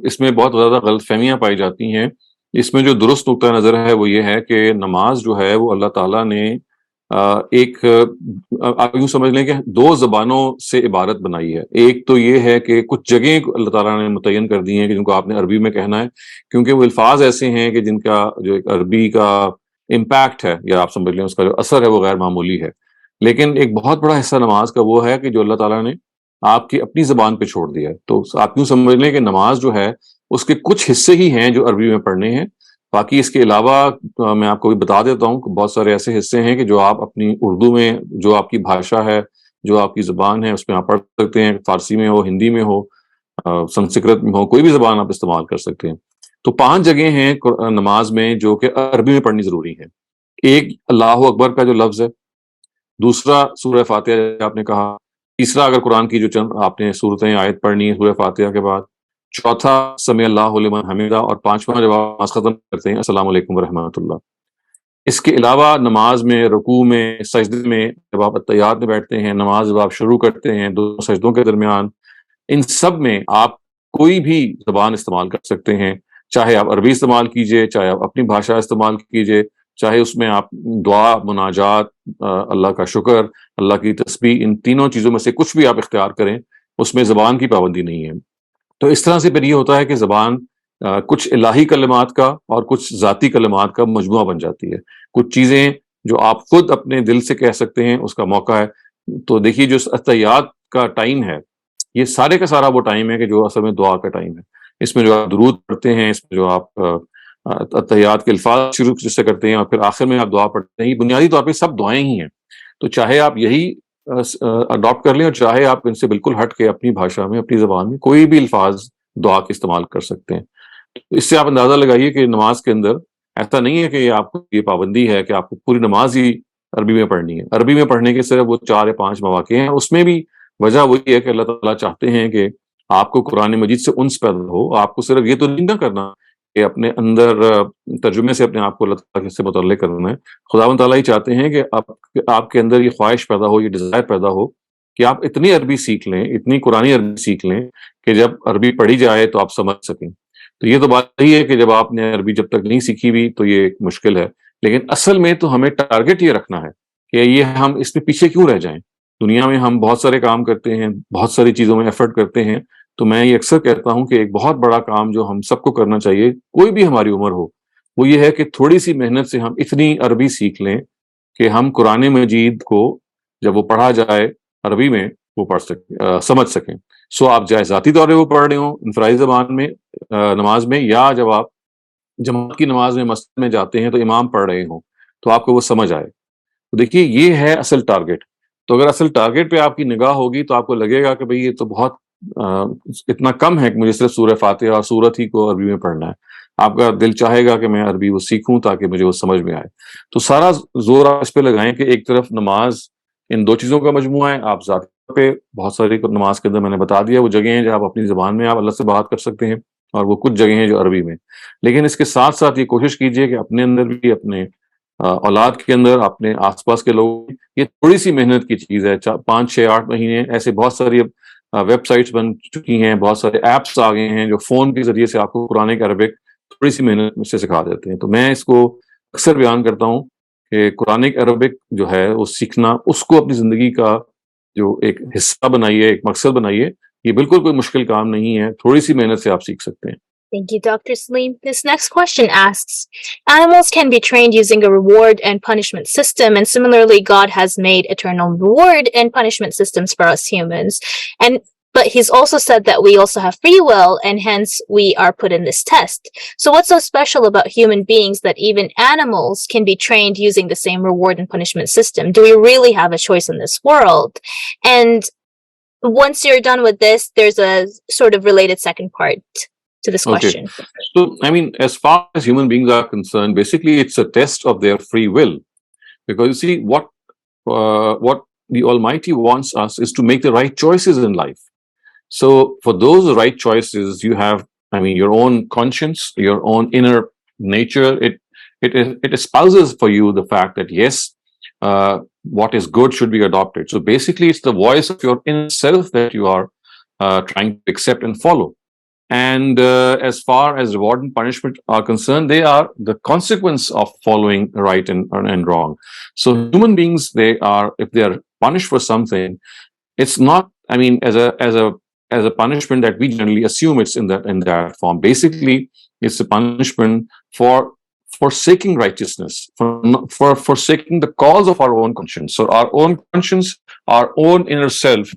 اس میں بہت زیادہ غلط فہمیاں پائی جاتی ہیں. اس میں جو درست نقطہ نظر ہے وہ یہ ہے کہ نماز جو ہے وہ اللہ تعالیٰ نے ایک آپ یوں سمجھ لیں کہ دو زبانوں سے عبارت بنائی ہے. ایک تو یہ ہے کہ کچھ جگہیں اللہ تعالیٰ نے متعین کر دی ہیں کہ جن کو آپ نے عربی میں کہنا ہے, کیونکہ وہ الفاظ ایسے ہیں کہ جن کا جو ایک عربی کا امپیکٹ ہے یا آپ سمجھ لیں اس کا جو اثر ہے وہ غیر معمولی ہے. لیکن ایک بہت بڑا حصہ نماز کا وہ ہے کہ جو اللہ تعالیٰ نے آپ کی اپنی زبان پہ چھوڑ دیا ہے. تو آپ یوں سمجھ لیں کہ نماز جو ہے اس کے کچھ حصے ہی ہیں جو عربی میں پڑھنے ہیں. باقی اس کے علاوہ میں آپ کو بھی بتا دیتا ہوں کہ بہت سارے ایسے حصے ہیں کہ جو آپ اپنی اردو میں جو آپ کی بھاشا ہے, جو آپ کی زبان ہے, اس میں آپ پڑھ سکتے ہیں. فارسی میں ہو, ہندی میں ہو, سنسکرت میں ہو, کوئی بھی زبان آپ استعمال کر سکتے ہیں. تو 5 جگہیں ہیں نماز میں جو کہ عربی میں پڑھنی ضروری ہے. ایک اللہ اکبر کا جو لفظ ہے, دوسرا سورہ فاتحہ آپ نے کہا, تیسرا اگر قرآن کی جو چند آپ نے صورتیں آیت پڑھنی ہے سورہ فاتحہ کے بعد, چوتھا سمع اللہ لمن حمدہ, اور 5واں جب آپ نماز ختم کرتے ہیں السلام علیکم ورحمۃ اللہ. اس کے علاوہ نماز میں رکوع میں سجدے میں جب آپ اتحیات میں بیٹھتے ہیں, نماز جب آپ شروع کرتے ہیں 2 سجدوں کے درمیان, ان سب میں آپ کوئی بھی زبان استعمال کر سکتے ہیں. چاہے آپ عربی استعمال کیجئے, چاہے آپ اپنی بھاشا استعمال کیجئے, چاہے اس میں آپ دعا, مناجات, اللہ کا شکر, اللہ کی تسبیح, ان تینوں چیزوں میں سے کچھ بھی آپ اختیار کریں, اس میں زبان کی پابندی نہیں ہے. تو اس طرح سے پھر یہ ہوتا ہے کہ زبان کچھ الہی کلمات کا اور کچھ ذاتی کلمات کا مجموعہ بن جاتی ہے. کچھ چیزیں جو آپ خود اپنے دل سے کہہ سکتے ہیں اس کا موقع ہے. تو دیکھیے جو اتحیات کا ٹائم ہے یہ سارے کا سارا وہ ٹائم ہے کہ جو اصل میں دعا کا ٹائم ہے. اس میں جو آپ درود پڑھتے ہیں, اس میں جو آپ اتحیات کے الفاظ شروع جس سے کرتے ہیں اور پھر آخر میں آپ دعا پڑھتے ہیں, یہ بنیادی طور پہ سب دعائیں ہی ہیں. تو چاہے آپ یہی اڈاپٹ کر لیں اور چاہے آپ ان سے بالکل ہٹ کے اپنی بھاشا میں, اپنی زبان میں کوئی بھی الفاظ دعا کے استعمال کر سکتے ہیں. اس سے آپ اندازہ لگائیے کہ نماز کے اندر ایسا نہیں ہے کہ آپ کو یہ پابندی ہے کہ آپ کو پوری نماز ہی عربی میں پڑھنی ہے. عربی میں پڑھنے کے صرف وہ 4 یا 5 مواقع ہیں. اس میں بھی وجہ وہی ہے کہ اللہ تعالیٰ چاہتے ہیں کہ آپ کو قرآن مجید سے انس پیدا ہو. آپ کو صرف یہ تو نہیں نہ کرنا कि अपने अंदर तर्जुमे से अपने आप को अल्लाह ताला से मुतल्लिक़ करना है। खुदावंद ताला ही चाहते हैं कि आपके अंदर ये ख्वाहिश पैदा हो, ये डिज़ायर पैदा हो कि आप इतनी अरबी सीख लें, इतनी कुरानी अरबी सीख लें कि जब अरबी पढ़ी जाए तो आप समझ सकें। तो ये तो बात सही है कि जब आपने अरबी जब तक नहीं सीखी हुई तो ये एक मुश्किल है। लेकिन असल में तो हमें टारगेट ये रखना है कि ये हम इसमें पीछे क्यों रह जाएँ? दुनिया में हम बहुत सारे काम करते हैं, बहुत सारी चीज़ों में एफ़र्ट करते हैं, तो मैं ये अक्सर कहता हूँ कि एक बहुत बड़ा काम जो हम सबको करना चाहिए, कोई भी हमारी उम्र हो, वो ये है कि थोड़ी-सी मेहनत से हम इतनी अरबी सीख लें कि हम कुरान मजीद को जब वो पढ़ा जाए अरबी में, वो समझ सकें। सो आप चाहे ज़ाती तौर पे वो पढ़ रहे हों, इन्फ़रादी ज़बान में नमाज़ में, या जब आप जमात की नमाज़ में मस्जिद में जाते हैं तो इमाम पढ़ रहे हों, तो आपको वो समझ आए। तो देखिए ये है असल टारगेट। तो अगर असल टारगेट पे आपकी निगाह होगी तो आपको लगेगा कि भई ये तो बहुत इतना कम है कि मुझे सिर्फ़ सूरह फ़ातिहा और सूरत ही को अरबी में पढ़ना है। आपका दिल चाहेगा कि मैं अरबी वो सीखूँ ताकि मुझे वो समझ में आए। तो सारा ज़ोर आप इस पे लगाएँ कि एक तरफ नमाज़ इन 2 चीज़ों का मजमुआ है, आप ज़ाती तौर पे बहुत सारी नमाज़ के अंदर मैंने बता दिया वो जगह हैं जहाँ आप अपनी ज़ुबान में आप अल्लाह से बात कर सकते हैं, और वो कुछ जगह हैं जो अरबी में। लेकिन इसके साथ-साथ ये कोशिश कीजिए कि अपने अंदर भी, अपने औलाद के अंदर, अपने आस-पास के लोग, ये थोड़ी-सी मेहनत की चीज़ है। 5, 6, 8 महीने ऐसे बहुत सारी वेबसाइट्स बन चुकी हैं, बहुत सारे ऐप्स आ गए हैं जो फ़ोन के ज़रिए से आपको कुरानिक अरबिक थोड़ी-सी मेहनत से सिखा देते हैं। तो मैं इसको अक्सर बयान करता हूँ कि कुरानिक अरबिक जो है वो सीखना, उसको अपनी ज़िंदगी का जो एक हिस्सा बनाइए, एक मकसद बनाइए। ये बिल्कुल कोई मुश्किल काम नहीं है, थोड़ी-सी मेहनत से आप सीख सकते हैं। Thank you, Dr. Saleem. This next question asks, animals can be trained using a reward and punishment system, and similarly, God has made eternal reward and punishment systems for us humans. But he's also said that we also have free will, and hence we are put in this test. So what's so special about human beings that even animals can be trained using the same reward and punishment system? Do we really have a choice in this world? And once you're done with this, there's a sort of related second part to this Okay. question. So, I mean, as far as human beings are concerned, basically it's a test of their free will. Because you see, what the Almighty wants us is to make the right choices in life. So for those right choices, you have, I mean, your own conscience, your own inner nature. It espouses for you the fact that yes, what is good should be adopted. So basically, it's the voice of your inner self that you are trying to accept and follow. And as far as reward and punishment are concerned, they are the consequence of following right and wrong. So human beings, if they are punished for something, it's not, I mean, as a punishment that we generally assume it's in that form. Basically, it's a punishment for forsaking righteousness, for forsaking the cause of our own conscience. So our own conscience, our own inner self,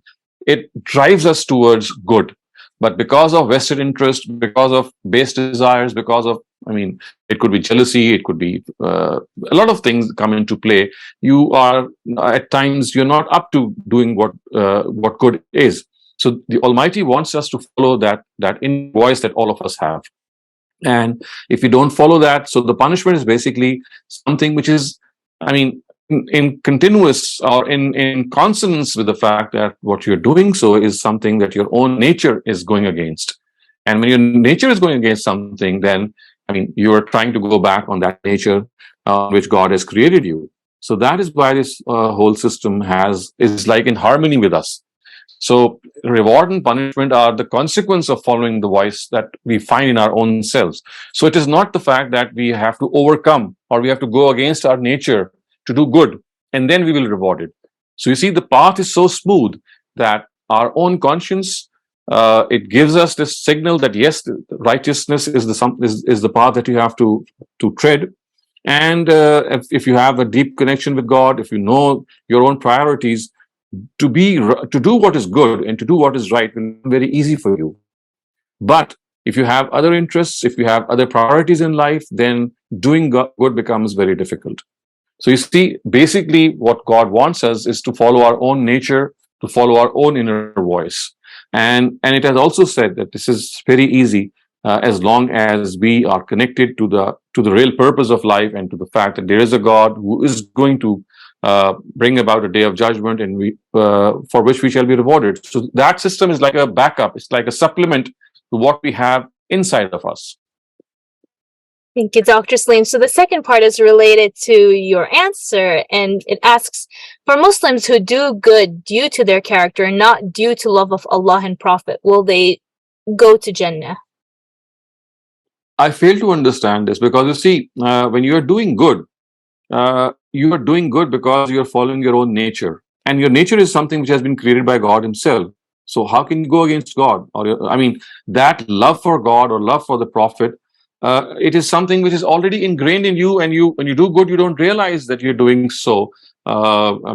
it drives us towards good. But because of vested interest, because of base desires, because of, I mean, it could be jealousy, it could be a lot of things come into play. You are at times you're not up to doing what good is. So the Almighty wants us to follow that inner voice that all of us have. And if you don't follow that, so the punishment is basically something which is, I mean, in continuous or in consonance with the fact that what you're doing so is something that your own nature is going against. And when your nature is going against something, then, I mean, you're trying to go back on that nature which God has created you. So that is why this whole system is like in harmony with us. So reward and punishment are the consequence of following the voice that we find in our own selves. So it is not the fact that we have to overcome or we have to go against our nature to do good, and then we will reward it. So you see, the path is so smooth that our own conscience, it gives us this signal that yes, righteousness is the path that you have to tread. And if you have a deep connection with God, if you know your own priorities, to do what is good and to do what is right will be very easy for you. But if you have other interests, if you have other priorities in life, then doing good becomes very difficult. So you see, basically what God wants us is to follow our own nature, to follow our own inner voice. And it has also said that this is very easy as long as we are connected to the real purpose of life and to the fact that there is a God who is going to bring about a day of judgment, and for which we shall be rewarded. So that system is like a backup. It's like a supplement to what we have inside of us. Thank you, Dr. Saleem. So the second part is related to your answer, and it asks, for Muslims who do good due to their character, not due to love of Allah and Prophet, will they go to Jannah? I fail to understand this because you see, when you are doing good, you are doing good because you are following your own nature, and your nature is something which has been created by God Himself. So how can you go against God? I mean, that love for God or love for the Prophet, it is something which is already ingrained in you, and you, when you do good, you don't realize that you're doing so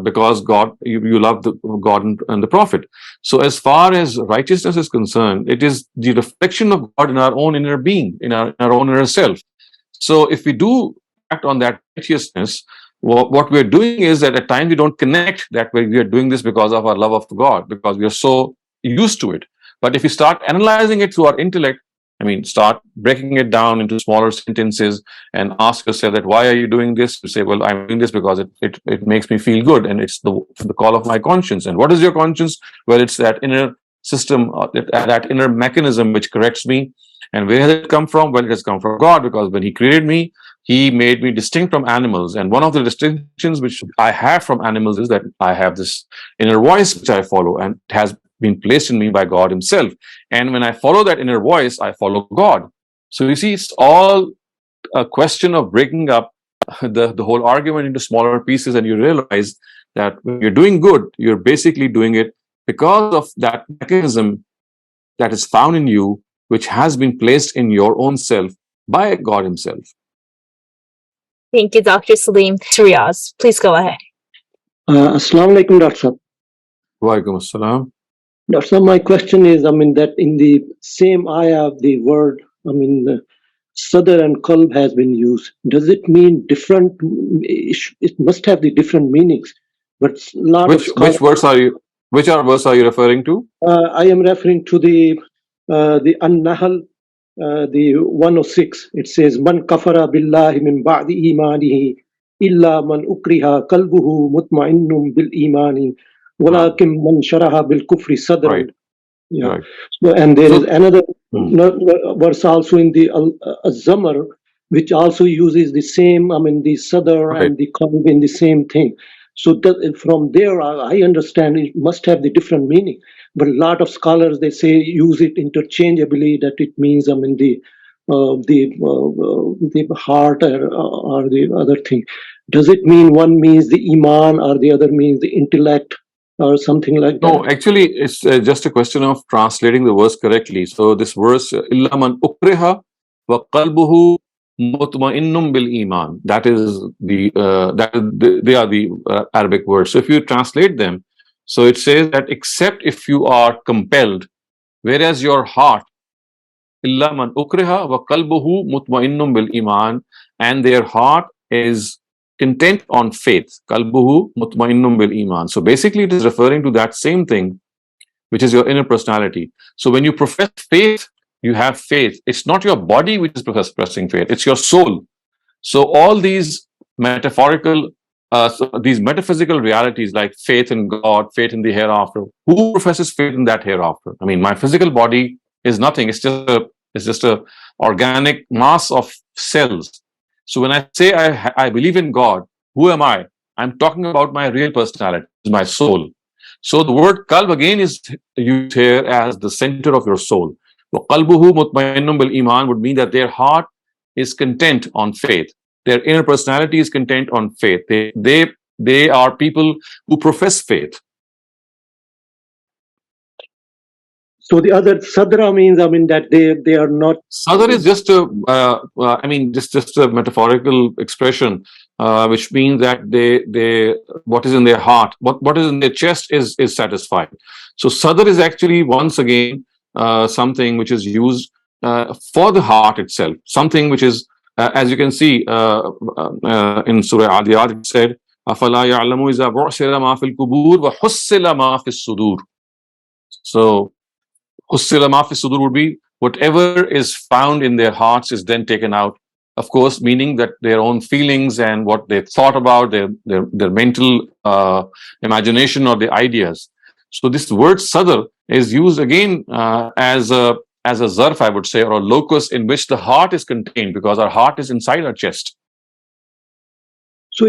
because you love God and the Prophet. So as far as righteousness is concerned, it is the reflection of God in our own inner being, in our own inner self. So if we do act on that righteousness, what we're doing is that at times we don't connect that we are doing this because of our love of God, because we are so used to it. But if we start analyzing it through our intellect, I mean, start breaking it down into smaller sentences and ask yourself that why are you doing this? You say, well, I'm doing this because it makes me feel good, and it's the call of my conscience. And what is your conscience? Well, it's that inner system, that inner mechanism which corrects me. And where has it come from? Well, it has come from God, because when He created me, He made me distinct from animals. And one of the distinctions which I have from animals is that I have this inner voice which I follow, and it has been placed in me by God Himself. And when I follow that inner voice, I follow God. So you see, it's all a question of breaking up the whole argument into smaller pieces, and you realize that when you're doing good, you're basically doing it because of that mechanism that is found in you, which has been placed in your own self by God Himself. Thank you, Dr. Saleem. Riaz, please go ahead. Assalamu alaikum, Dr. Sahab. Wa alaikum assalam. Dr. Sahab, my question is, that in the same ayah of the word, the sadr and qalb has been used. Does it mean different? It must have the different meanings. But Which verse are you? Which verse are you referring to? I am referring to the An-Nahl, the 106. It says, "Man kafara billahi min ba'di imanihi illa man ukriha qalbuhu mutma'innun bil imani walakin man sharaha bil kufri sadran." Right. Yeah. Right. So, and there is another verse also in the Az-Zamar, which also uses the same, the sadr Right. and the qalb in the same thing. So from there, I understand it must have the different meaning. But a lot of scholars, they say, use it interchangeably, that it means, the heart or the other thing. Does it mean one means the iman or the other means the intellect or something like that? No, actually, it's just a question of translating the verse correctly. So this verse, "Illa man ukriha wa qalbuhu mutma'innun bil iman." That is they are the Arabic words. So if you translate them, so it says that except if you are compelled, whereas your heart, "Illa man ukriha wa qalbuhu mutma'innun bil iman," and their heart is content on faith. Qalbuhu mutmainnun bil iman. So basically it is referring to that same thing, which is your inner personality. So when you profess faith, you have faith. It's not your body which is professing faith, it's your soul. So all these these metaphysical realities like faith in God, faith in the hereafter, who professes faith in that hereafter? I mean, my physical body is nothing. It's just a organic mass of cells. So when I say I believe in God, who am I? I'm talking about my real personality, my soul. So the word qalb again is used here as the center of your soul. وَقَلْبُهُ مُطْمَئِنٌ بِالْإِيمَانِ would mean that their heart is content on faith. Their inner personality is content on faith. They are people who profess faith. So the other sadra means, that they are not. Sadr is just just a metaphorical expression, which means that they what is in their heart, what is in their chest is satisfied. So sadr is actually once again something which is used for the heart itself, something which is as you can see in Surah Adiyat it said, "Afala ya'lamu iza bu'sira ma fil qubur wa hussila ma fis sudur." So hussila ma fis sudur would be whatever is found in their hearts is then taken out. Of course, meaning that their own feelings and what they thought about, their mental imagination or the ideas. So this word sadr is used again as a as a zarf, I would say, or a locus in which the heart is contained, because our heart is inside our chest. So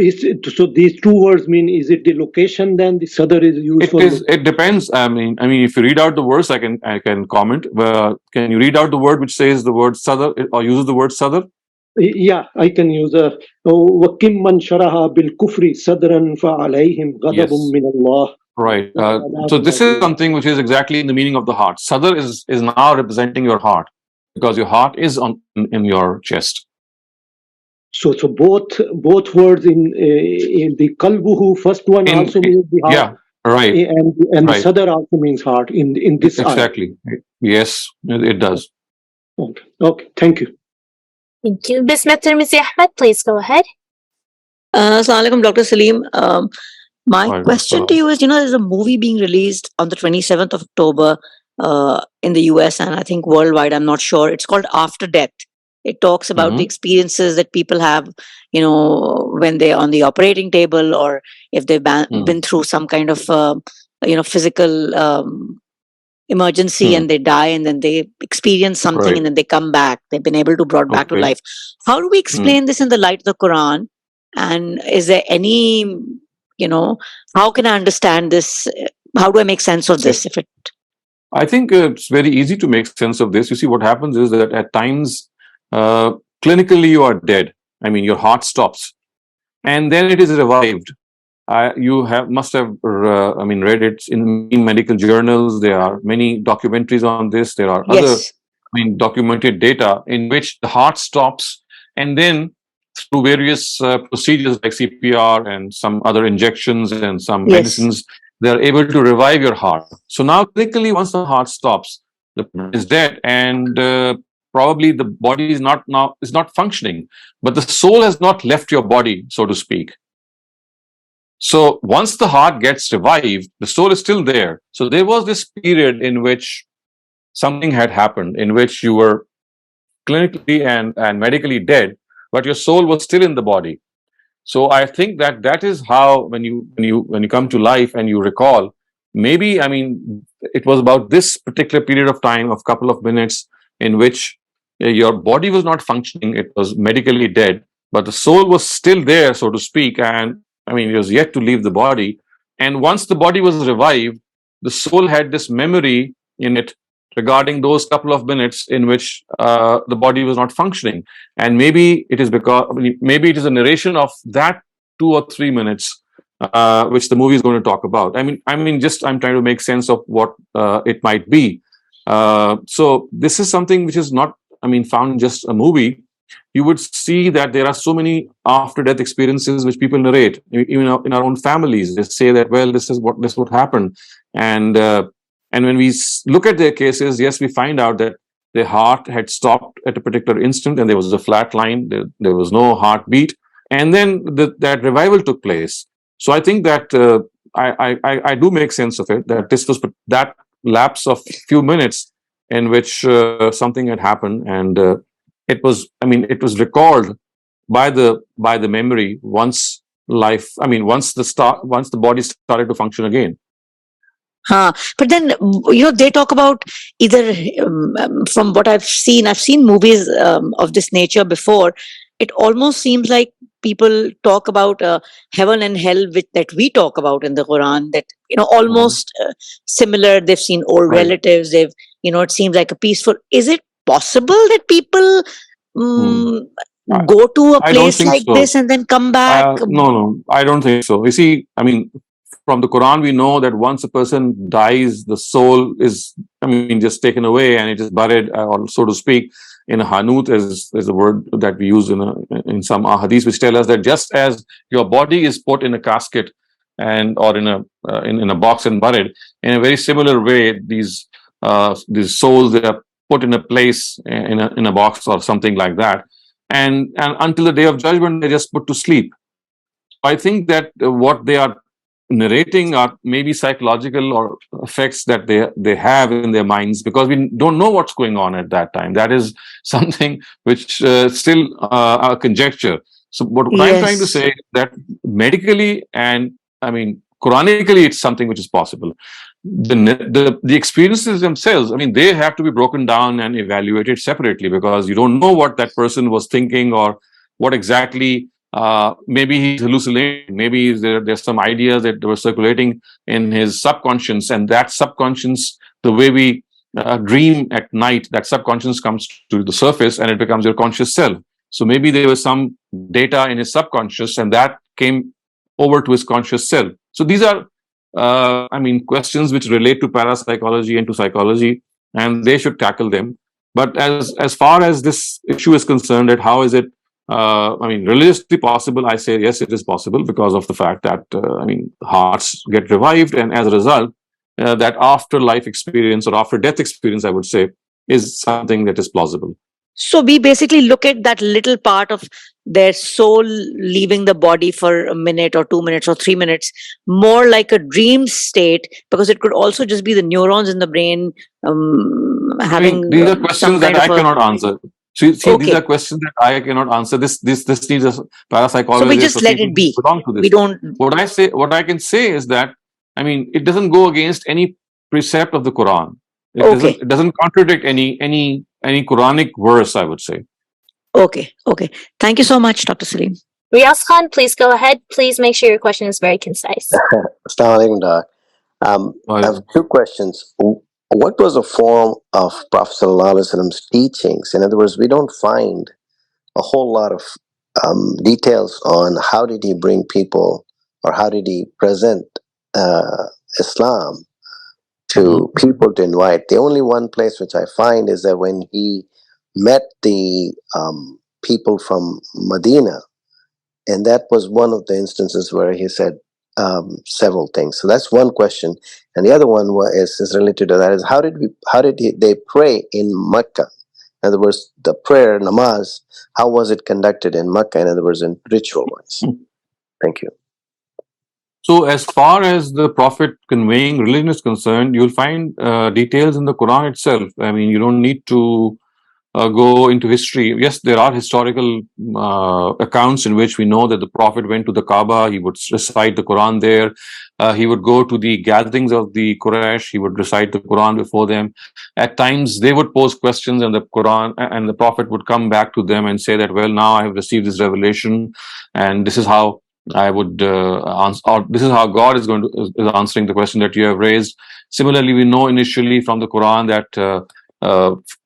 so these two words mean, is it the location then the sadr is used for? It depends. I mean, if you read out the verse, I can comment. Can you read out the word which says the word sadr or uses the word sadr? Yeah, I can use a وَكِمْ مَنْ شَرَحَ بِالْكُفْرِ صَدْرًا فَعَلَيْهِمْ غَضَبٌ مِّنَ اللَّهِ. Right. So this is something which is exactly in the meaning of the heart. Sadr is now representing your heart, because your heart is in your chest. So both words in the kalbuhu, first one also means the heart. Yeah, right. And the sadr also means heart in this exactly. Ayah. Yes, it does. Okay, thank you. Thank you. Bismillah Ahmed, please go ahead. Assalamu alaikum, Dr. Saleem. My question to you is, there's a movie being released on the 27th of October in the US and I think worldwide, I'm not sure. It's called After Death. It talks about the experiences that people have, when they're on the operating table, or if they've been through some kind of, physical emergency and they die, and then they experience something and then they come back. They've been able to brought back to life. How do we explain this in the light of the Quran? And is there any, how can I understand this? How do I make sense of this? I think it's very easy to make sense of this. You see, what happens is that at times, clinically you are dead. I mean, your heart stops, and then it is revived. You must have read it in medical journals. There are many documentaries on this. There are other documented data in which the heart stops, and then through various procedures like CPR and some other injections and some medicines, they are able to revive your heart. So now, clinically, once the heart stops, the person is dead, and probably the body is not functioning, but the soul has not left your body, so to speak. So once the heart gets revived, the soul is still there. So there was this period in which something had happened, in which you were clinically and medically dead, but your soul was still in the body. So I think that is how, when you come to life and you recall, maybe, it was about this particular period of time of couple of minutes in which your body was not functioning, it was medically dead, but the soul was still there, so to speak, and it was yet to leave the body. And once the body was revived, the soul had this memory in it regarding those couple of minutes in which the body was not functioning. And maybe it is a narration of that 2 or 3 minutes, which the movie is going to talk about. I'm trying to make sense of what it might be. So this is something which is not, found in just a movie. You would see that there are so many after-death experiences which people narrate, even in our own families. They say that, well, this is what happened, and when we look at their cases, yes, we find out that their heart had stopped at a particular instant, and there was a flat line. There was no heartbeat, and then that revival took place. So I think that I do make sense of it. That this was that lapse of few minutes in which something had happened, and it was recalled by the memory once the body started to function again. But then, they talk about either, from what I've seen movies of this nature before. It almost seems like people talk about heaven and hell, that we talk about in the Quran, that, almost similar. They've seen old relatives. They've, it seems like a peaceful. Is it possible that people go to a place like this and then come back? No, I don't think so. You see, from the Quran, we know that once a person dies, the soul is, just taken away and it is buried, or so to speak, in a hanut, is a word that we use in some ahadith, which tell us that just as your body is put in a casket or in a box and buried, in a very similar way, these souls, they are put in a place in a box or something like that, and until the day of judgment, they're just put to sleep. I think that what they are narrating are maybe psychological or effects that they have in their minds, because we don't know what's going on at that time. That is something which still a conjecture. So what I'm trying to say is that medically and Quranically, it's something which is possible. the experiences themselves, I mean, they have to be broken down and evaluated separately, because you don't know what that person was thinking, or what exactly, maybe he's hallucinating, maybe there's some ideas that were circulating in his subconscious, and that subconscious, the way we dream at night, that subconscious comes to the surface and it becomes your conscious self. So maybe there was some data in his subconscious and that came over to his conscious self. So these are, I mean, questions which relate to parapsychology and to psychology, and they should tackle them. But as far as this issue is concerned, that how is it, I mean, religiously possible? I say yes, it is possible, because of the fact that I mean, hearts get revived, and as a result, that afterlife experience or after death experience, I would say, is something that is plausible. So we basically look at that little part of their soul leaving the body for a minute or 2 minutes or 3 minutes, more like a dream state, because it could also just be the neurons in the brain having. I mean, these are questions that I cannot answer. See, Okay. these are questions that I cannot answer. This needs a parapsychologist. So we just let it be. Belong to this. We don't. What I can say is that, I mean, it doesn't go against any precept of the Quran. It doesn't contradict any Quranic verse, I would say. Okay. Thank you so much, Dr. Saleem. Riyaz Khan, please go ahead. Please make sure your question is very concise. Assalamu alaikum, Doc. I have two questions. What was the form of Prophet ﷺ's teachings? In other words, we don't find a whole lot of details on how did he bring people, or how did he present Islam to people to invite. The only one place which I find is that when he met the people from Medina, and that was one of the instances where he said several things. So that's one question, and the other one is related to that: is how did they pray in Mecca? In other words, the prayer namaz, how was it conducted in Mecca? In other words, in ritual wise. Thank you. So as far as the Prophet conveying religion is concerned, you'll find details in the Quran itself. I mean, you don't need to go into history. Yes, there are historical accounts in which we know that the Prophet went to the Kaaba, he would recite the Quran there. He would go to the gatherings of the Quraysh, he would recite the Quran before them. At times, they would pose questions, and the Quran and the Prophet would come back to them and say that, well, now I have received this revelation, and this is how I would answer, or this is how God is answering the question that you have raised. Similarly, we know initially from the Quran that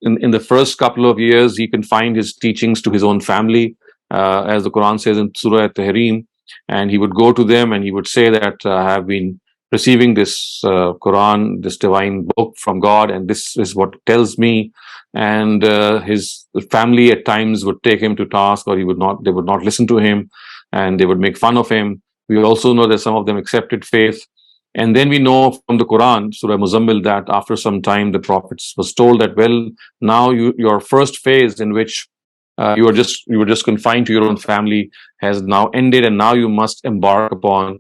in the first couple of years, he confined his teachings to his own family, as the Quran says in Surah At-Tahrim, and he would go to them and he would say that I have been receiving this Quran, this divine book from God, and this is what tells me. And his family at times would take him to task, or they would not listen to him, and they would make fun of him. We also know that some of them accepted faith. And then we know from the Quran, Surah Muzammil, that after some time the Prophet was told that, well, now your first phase in which you were just confined to your own family has now ended, and now you must embark upon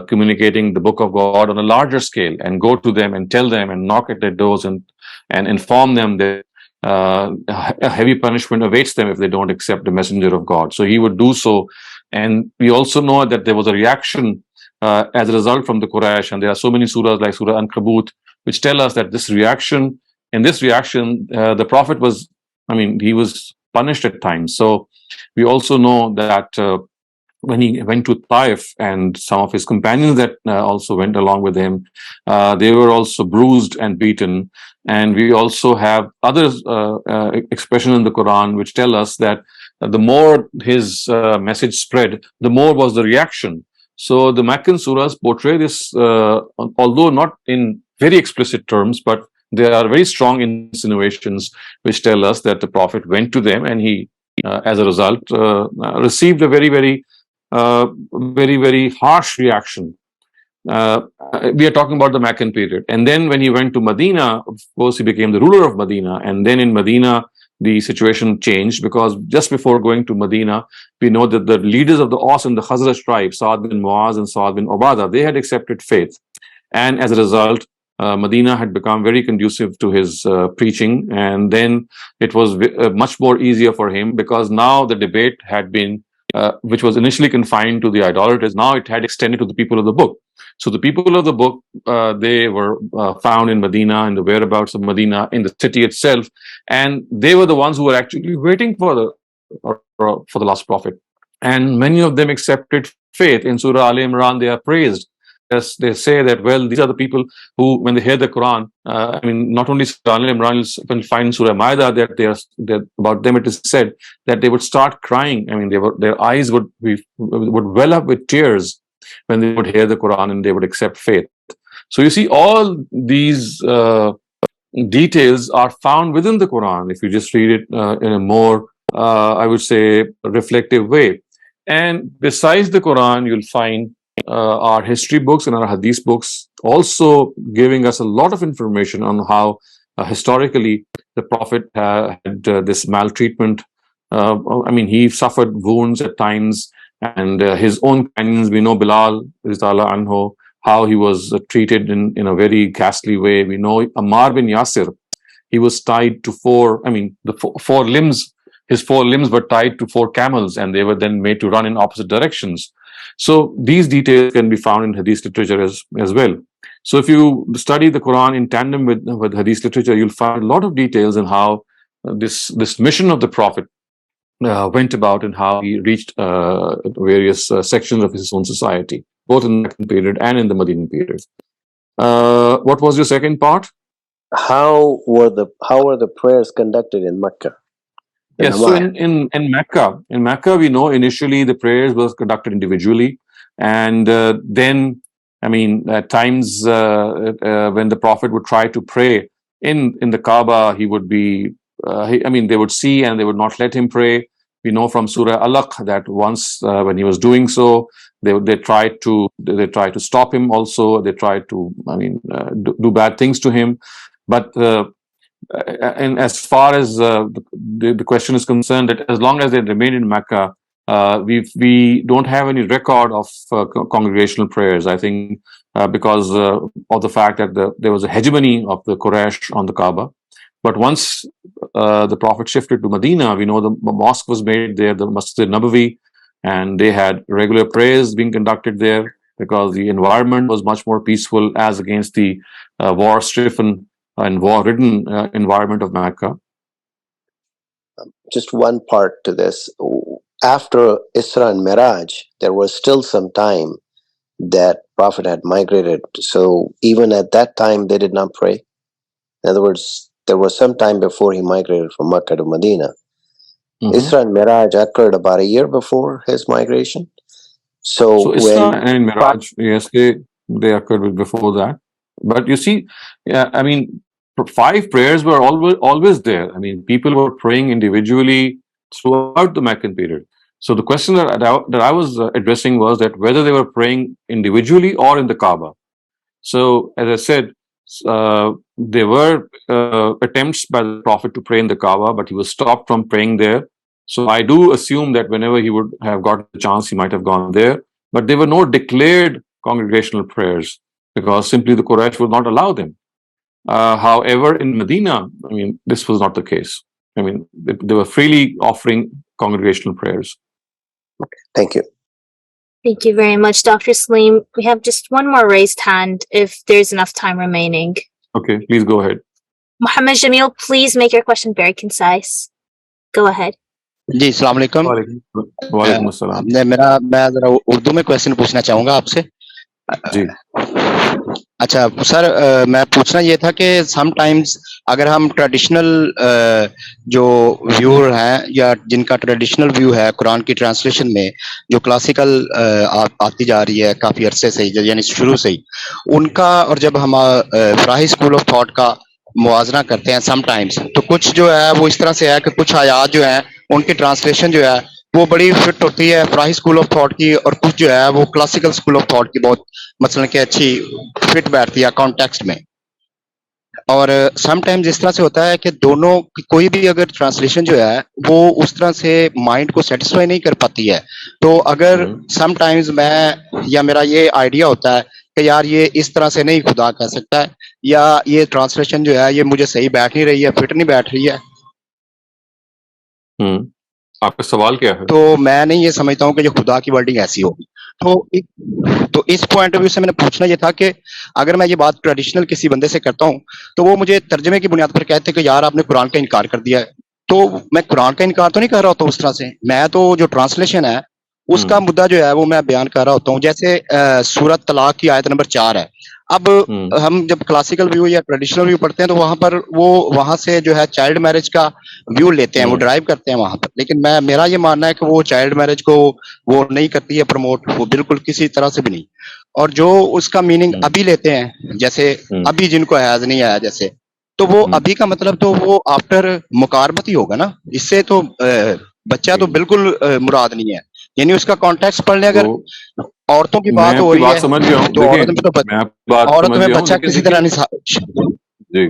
communicating the book of God on a larger scale, and go to them and tell them and knock at their doors and inform them that a heavy punishment awaits them if they don't accept the messenger of God. So he would do so. And we also know that there was a reaction as a result from the Quraysh, and there are so many surahs like Surah Ankabut which tell us that this reaction, the Prophet was, he was punished at times. So we also know that when he went to Taif, and some of his companions that also went along with him, they were also bruised and beaten. And we also have other expressions in the Quran which tell us that the more his message spread, the more was the reaction. So the Meccan surahs portray this, although not in very explicit terms, but there are very strong insinuations which tell us that the Prophet went to them, and he, as a result, received a very, very harsh reaction. We are talking about the Meccan period. And then when he went to Medina, of course, he became the ruler of Medina. And then in Medina, the situation changed, because just before going to Medina, we know that the leaders of the Aus and the Khazraj tribe, Sa'ad bin Muaz and Sa'ad bin Ubadah, they had accepted faith. And as a result, Medina had become very conducive to his preaching. And then it was much more easier for him, because now the debate had been which was initially confined to the idolaters, now it had extended to the people of the book. So the people of the book, they were found in Medina, in the whereabouts of Medina, in the city itself, and they were the ones who were actually waiting for the last prophet. And many of them accepted faith. In Surah Al Imran, they are praised. Yes, they say that, well, these are the people who, when they hear the Quran, not only Surah Al Imran, you'll find in Surah Maida that about them it is said that they would start crying. I mean, their eyes would well up with tears when they would hear the Quran and they would accept faith. So you see, all these details are found within the Quran if you just read it in a more, I would say, reflective way. And besides the Quran, you'll find our history books and our hadith books also giving us a lot of information on how historically the Prophet had this maltreatment. I mean, he suffered wounds at times, and his own companions, we know Bilal anhu, how he was treated in a very ghastly way. We know Ammar bin Yasir, he was tied to four limbs. His 4 limbs were tied to 4 camels, and they were then made to run in opposite directions. So these details can be found in hadith literature as well. So if you study the Quran in tandem with hadith literature, you'll find a lot of details in how this mission of the Prophet went about and how he reached various sections of his own society, both in the Meccan period and in the Medinan period. What was your second part? How were the prayers conducted in Mecca? Yes, so in Mecca, we know initially the prayers was conducted individually, and then, I mean, at times when the Prophet would try to pray in the Kaaba, he would be, they would see and they would not let him pray. We know from Surah Alaq that once when he was doing so, they tried to stop him. Also, they tried to, do bad things to him, but. And as far as the question is concerned, that as long as they remain in Mecca, we don't have any record of congregational prayers. I think because of the fact that there was a hegemony of the Quraysh on the Kaaba. But once the Prophet shifted to Medina, we know the mosque was made there, the Masjid Nabawi, and they had regular prayers being conducted there because the environment was much more peaceful as against the war-stricken and war-ridden environment of Mecca. Just one part to this. After Isra and Miraj, there was still some time that Prophet had migrated. So even at that time, they did not pray. In other words, there was some time before he migrated from Mecca to Medina. Mm-hmm. Isra and Miraj occurred about a year before his migration. So Isra and Miraj, yes, they occurred before that. But you see, 5 prayers were always there. I mean, people were praying individually throughout the Meccan period. So the question that I was addressing was that whether they were praying individually or in the Kaaba. So as I said, there were attempts by the Prophet to pray in the Kaaba, but he was stopped from praying there. So I do assume that whenever he would have got the chance, he might have gone there. But there were no declared congregational prayers because simply the Quraysh would not allow them. However, in Medina, this was not the case. They were freely offering congregational prayers. Okay, thank you. Thank you very much, Dr. Saleem. We have just one more raised hand if there's enough time remaining. Okay, please go ahead. Muhammad Jamil, please make your question very concise. Go ahead. जी अस्सलाम वालेकुम। वालेकुम अस्सलाम। मैं जरा उर्दू में question पूछना चाहूँगा आपसे। जी। अच्छा सर, मैं पूछना ये था कि समटाइम्स अगर हम ट्रेडिशनल जो व्यूअर हैं या जिनका ट्रेडिशनल व्यू है कुरान की ट्रांसलेशन में जो क्लासिकल आती जा रही है काफ़ी अरसे से ही, यानी शुरू से ही, उनका और जब हम फराही स्कूल ऑफ थॉट का मुआजना करते हैं समटाइम्स, तो कुछ जो है वो इस तरह से है कि कुछ आयात जो है उनकी ट्रांसलेशन जो है वो बड़ी फिट होती है फराही स्कूल ऑफ थॉट की, और कुछ जो है वो क्लासिकल स्कूल ऑफ थॉट की बहुत मसलन कि अच्छी फिट बैठती है कॉन्टेक्स्ट में। और समटाइम्स इस तरह से होता है कि दोनों कोई भी अगर ट्रांसलेशन जो है वो उस तरह से माइंड को सेटिस्फाई नहीं कर पाती है, तो अगर समटाइम्स मैं या मेरा ये आइडिया होता है कि यार ये इस तरह से नहीं खुदा कह सकता है, या ये ट्रांसलेशन जो है ये मुझे सही बैठ नहीं रही है, फिट नहीं बैठ रही है। آپ کا سوال کیا ہے؟ تو میں نہیں یہ سمجھتا ہوں کہ جو خدا کی ورڈنگ ایسی ہوگی. تو اس پوائنٹ آف ویو سے میں نے پوچھنا یہ تھا کہ اگر میں یہ بات ٹریڈیشنل کسی بندے سے کرتا ہوں تو وہ مجھے ترجمے کی بنیاد پر کہتے ہیں کہ یار آپ نے قرآن کا انکار کر دیا ہے. تو میں قرآن کا انکار تو نہیں کر رہا ہوتا اس طرح سے, میں تو جو ٹرانسلیشن ہے اس کا مدعا جو ہے وہ میں بیان کر رہا ہوتا ہوں. جیسے سورت طلاق کی آیت نمبر 4 ہے. اب ہم جب کلاسیکل ویو یا ٹریڈیشنل ویو پڑھتے ہیں تو وہاں پر وہ وہاں سے جو ہے چائلڈ میرج کا ویو لیتے ہیں, وہ ڈرائیو کرتے ہیں وہاں پر. لیکن میرا یہ ماننا ہے کہ وہ چائلڈ میرج کو وہ نہیں کرتی ہے پروموٹ, وہ بالکل کسی طرح سے بھی نہیں. اور جو اس کا میننگ ابھی لیتے ہیں جیسے ابھی جن کو حیض نہیں آیا جیسے, تو وہ ابھی کا مطلب تو وہ آفٹر مقاربت ہی ہوگا نا, اس سے تو بچہ تو بالکل مراد نہیں ہے. یعنی اس کا کانٹیکس پڑھ لیں, اگر عورتوں کی بات ہو رہی ہے تو عورت میں بچہ کسی طرح نہیں. جی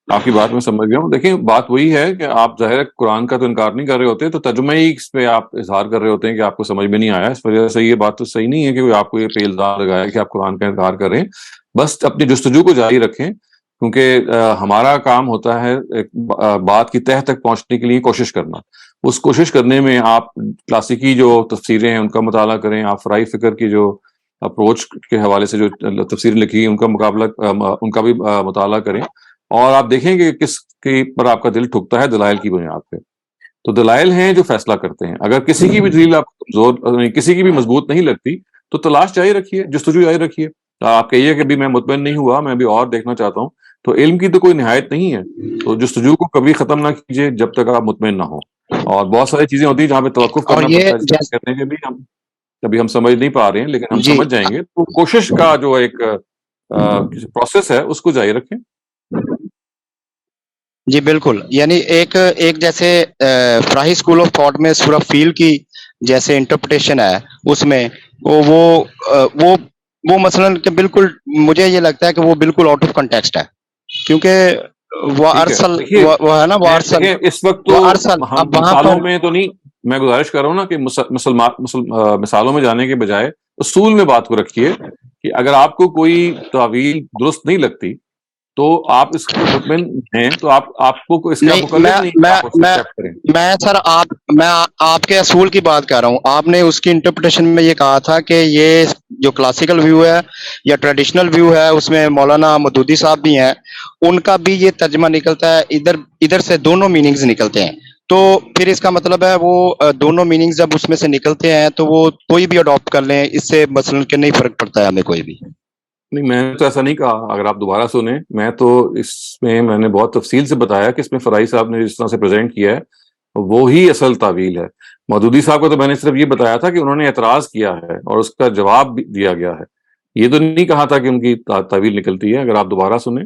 آپ کی بات میں سمجھ گیا ہوں. دیکھیں بات وہی ہے کہ آپ ظاہر قرآن کا تو انکار نہیں کر رہے ہوتے, تو ترجمہ ہی اس پہ آپ اظہار کر رہے ہوتے ہیں کہ آپ کو سمجھ میں نہیں آیا. اس وجہ سے یہ بات تو صحیح نہیں ہے کہ آپ کو یہ پہ الزام لگایا کہ آپ قرآن کا انکار کر رہے ہیں. بس اپنی جستجو کو جاری رکھیں, کیونکہ ہمارا کام ہوتا ہے ایک بات کی تہ تک پہنچنے کے لیے کوشش کرنا. اس کوشش کرنے میں آپ کلاسیکی جو تفسیریں ہیں ان کا مطالعہ کریں, آپ فرائی فکر کی جو اپروچ کے حوالے سے جو تفسیر لکھی ان کا مقابلہ ان کا بھی مطالعہ کریں, اور آپ دیکھیں کہ کس کی پر آپ کا دل ٹھکتا ہے دلائل کی بنیاد پہ. تو دلائل ہیں جو فیصلہ کرتے ہیں. اگر کسی کی بھی دلیل آپ کمزور, کسی کی بھی مضبوط نہیں لگتی تو تلاش جاری رکھیے, جستجو جاری رکھیے. آپ کہیے کہ میں مطمئن نہیں ہوا, میں بھی اور دیکھنا چاہتا ہوں, تو علم کی تو کوئی نہایت نہیں ہے. تو جستجو کو کبھی ختم نہ کیجیے جب تک آپ مطمئن نہ ہو. اور بہت ساری چیزیں ہوتی ہیں جہاں پہ توقف کرنا پڑتا ہے, جس کہتے ہیں کہ بھی کبھی ہم سمجھ نہیں پا رہے ہیں لیکن ہم سمجھ جائیں گے. تو کوشش کا جو ایک پروسیس ہے اس کو جاری رکھیں. جی بالکل. یعنی ایک جیسے فراہی اسکول آف تھاٹ میں سورہ فیل کی جیسے انٹرپریٹیشن ہے, اس میں وہ مثلاً کہ بالکل مجھے یہ لگتا ہے کہ وہ بالکل آؤٹ آف کنٹیکسٹ ہے, کیونکہ وہ ارسل وہ ہے نا, وہ ارسل اس وقت تو ہم مثالوں میں تو نہیں, میں گزارش کر رہا ہوں نا کہ مثالوں میں جانے کے بجائے اصول میں بات کو رکھیے کہ اگر آپ کو کوئی تعویل درست نہیں لگتی تو آپ اس کو مطمئن ہیں تو آپ کو اس کا مکلف نہیں. میں سر آپ کے اصول کی بات کر رہا ہوں. آپ نے اس کی انٹرپریٹیشن میں یہ کہا تھا کہ یہ جو کلاسیکل ویو ہے یا ٹریڈیشنل ویو ہے اس میں مولانا مودودی صاحب بھی ہیں, ان کا بھی یہ ترجمہ نکلتا ہے, ادھر سے دونوں میننگز نکلتے ہیں. تو پھر اس کا مطلب ہے وہ دونوں میننگز جب اس میں سے نکلتے ہیں تو وہ کوئی بھی اڈاپٹ کر لیں, اس سے مثلاً کہ نہیں فرق پڑتا ہے ہمیں کوئی بھی. نہیں, میں نے تو ایسا نہیں کہا. اگر آپ دوبارہ سنیں, میں تو اس میں نے بہت تفصیل سے بتایا کہ اس میں فرائی صاحب نے جس طرح سے پریزنٹ کیا ہے وہی اصل تعویل ہے. مودودی صاحب کو تو میں نے صرف یہ بتایا تھا کہ انہوں نے اعتراض کیا ہے اور اس کا جواب بھی دیا گیا ہے. یہ تو نہیں کہا تھا کہ ان کی تعویل نکلتی ہے. اگر آپ دوبارہ سنیں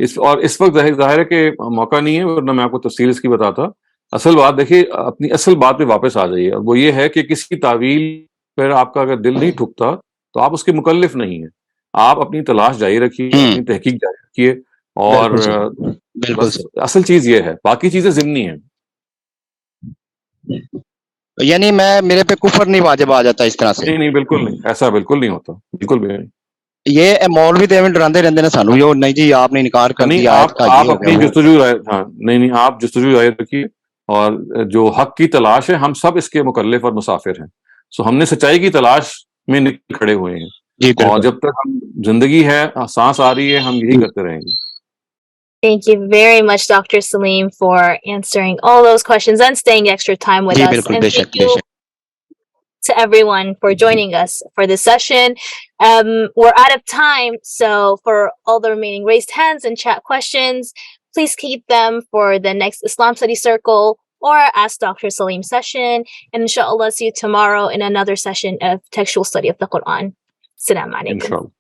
اور اس وقت ظاہر ہے کہ موقع نہیں ہے, ورنہ میں آپ کو تفصیل اس کی بتاتا. اصل بات دیکھیے, اپنی اصل بات پہ واپس آ جائیے, اور وہ یہ ہے کہ کسی تعویل پر آپ کا اگر دل نہیں ٹھکتا تو آپ اس کے مکلف نہیں ہیں. آپ اپنی تلاش جاری رکھیے, اپنی تحقیق جاری رکھیے, اور بس اصل چیز یہ ہے, باقی چیزیں ضمنی ہیں. یعنی میرے پہ کفر نہیں واجب آ جاتا اس طرح سے؟ نہیں بالکل نہیں, ایسا بالکل نہیں ہوتا, بالکل بھی نہیں. یہ مولوی تو ڈراندے رہتے ہیں سانو, یہ نہیں جی آپ نے انکار کر دیا, آپ اپنی جستجو نہیں آپ جستجو جاری رکھیے, اور جو حق کی تلاش ہے ہم سب اس کے مکلف اور مسافر ہیں. سو ہم نے سچائی کی تلاش میں نکل کھڑے ہوئے ہیں, اور جب تک ہم زندگی ہے, سانس آ رہی ہے, ہم یہی کرتے رہیں گے. Thank you very much, Dr. Saleem, for answering all those questions and staying extra time with us. And thank you to everyone for joining us for this session. We're out of time, so for all the remaining raised hands and chat questions, please keep them for the next Islam Study Circle or Ask Dr. Saleem session. And inshallah, see you tomorrow in another session of textual study of the Quran. Assalamu alaikum.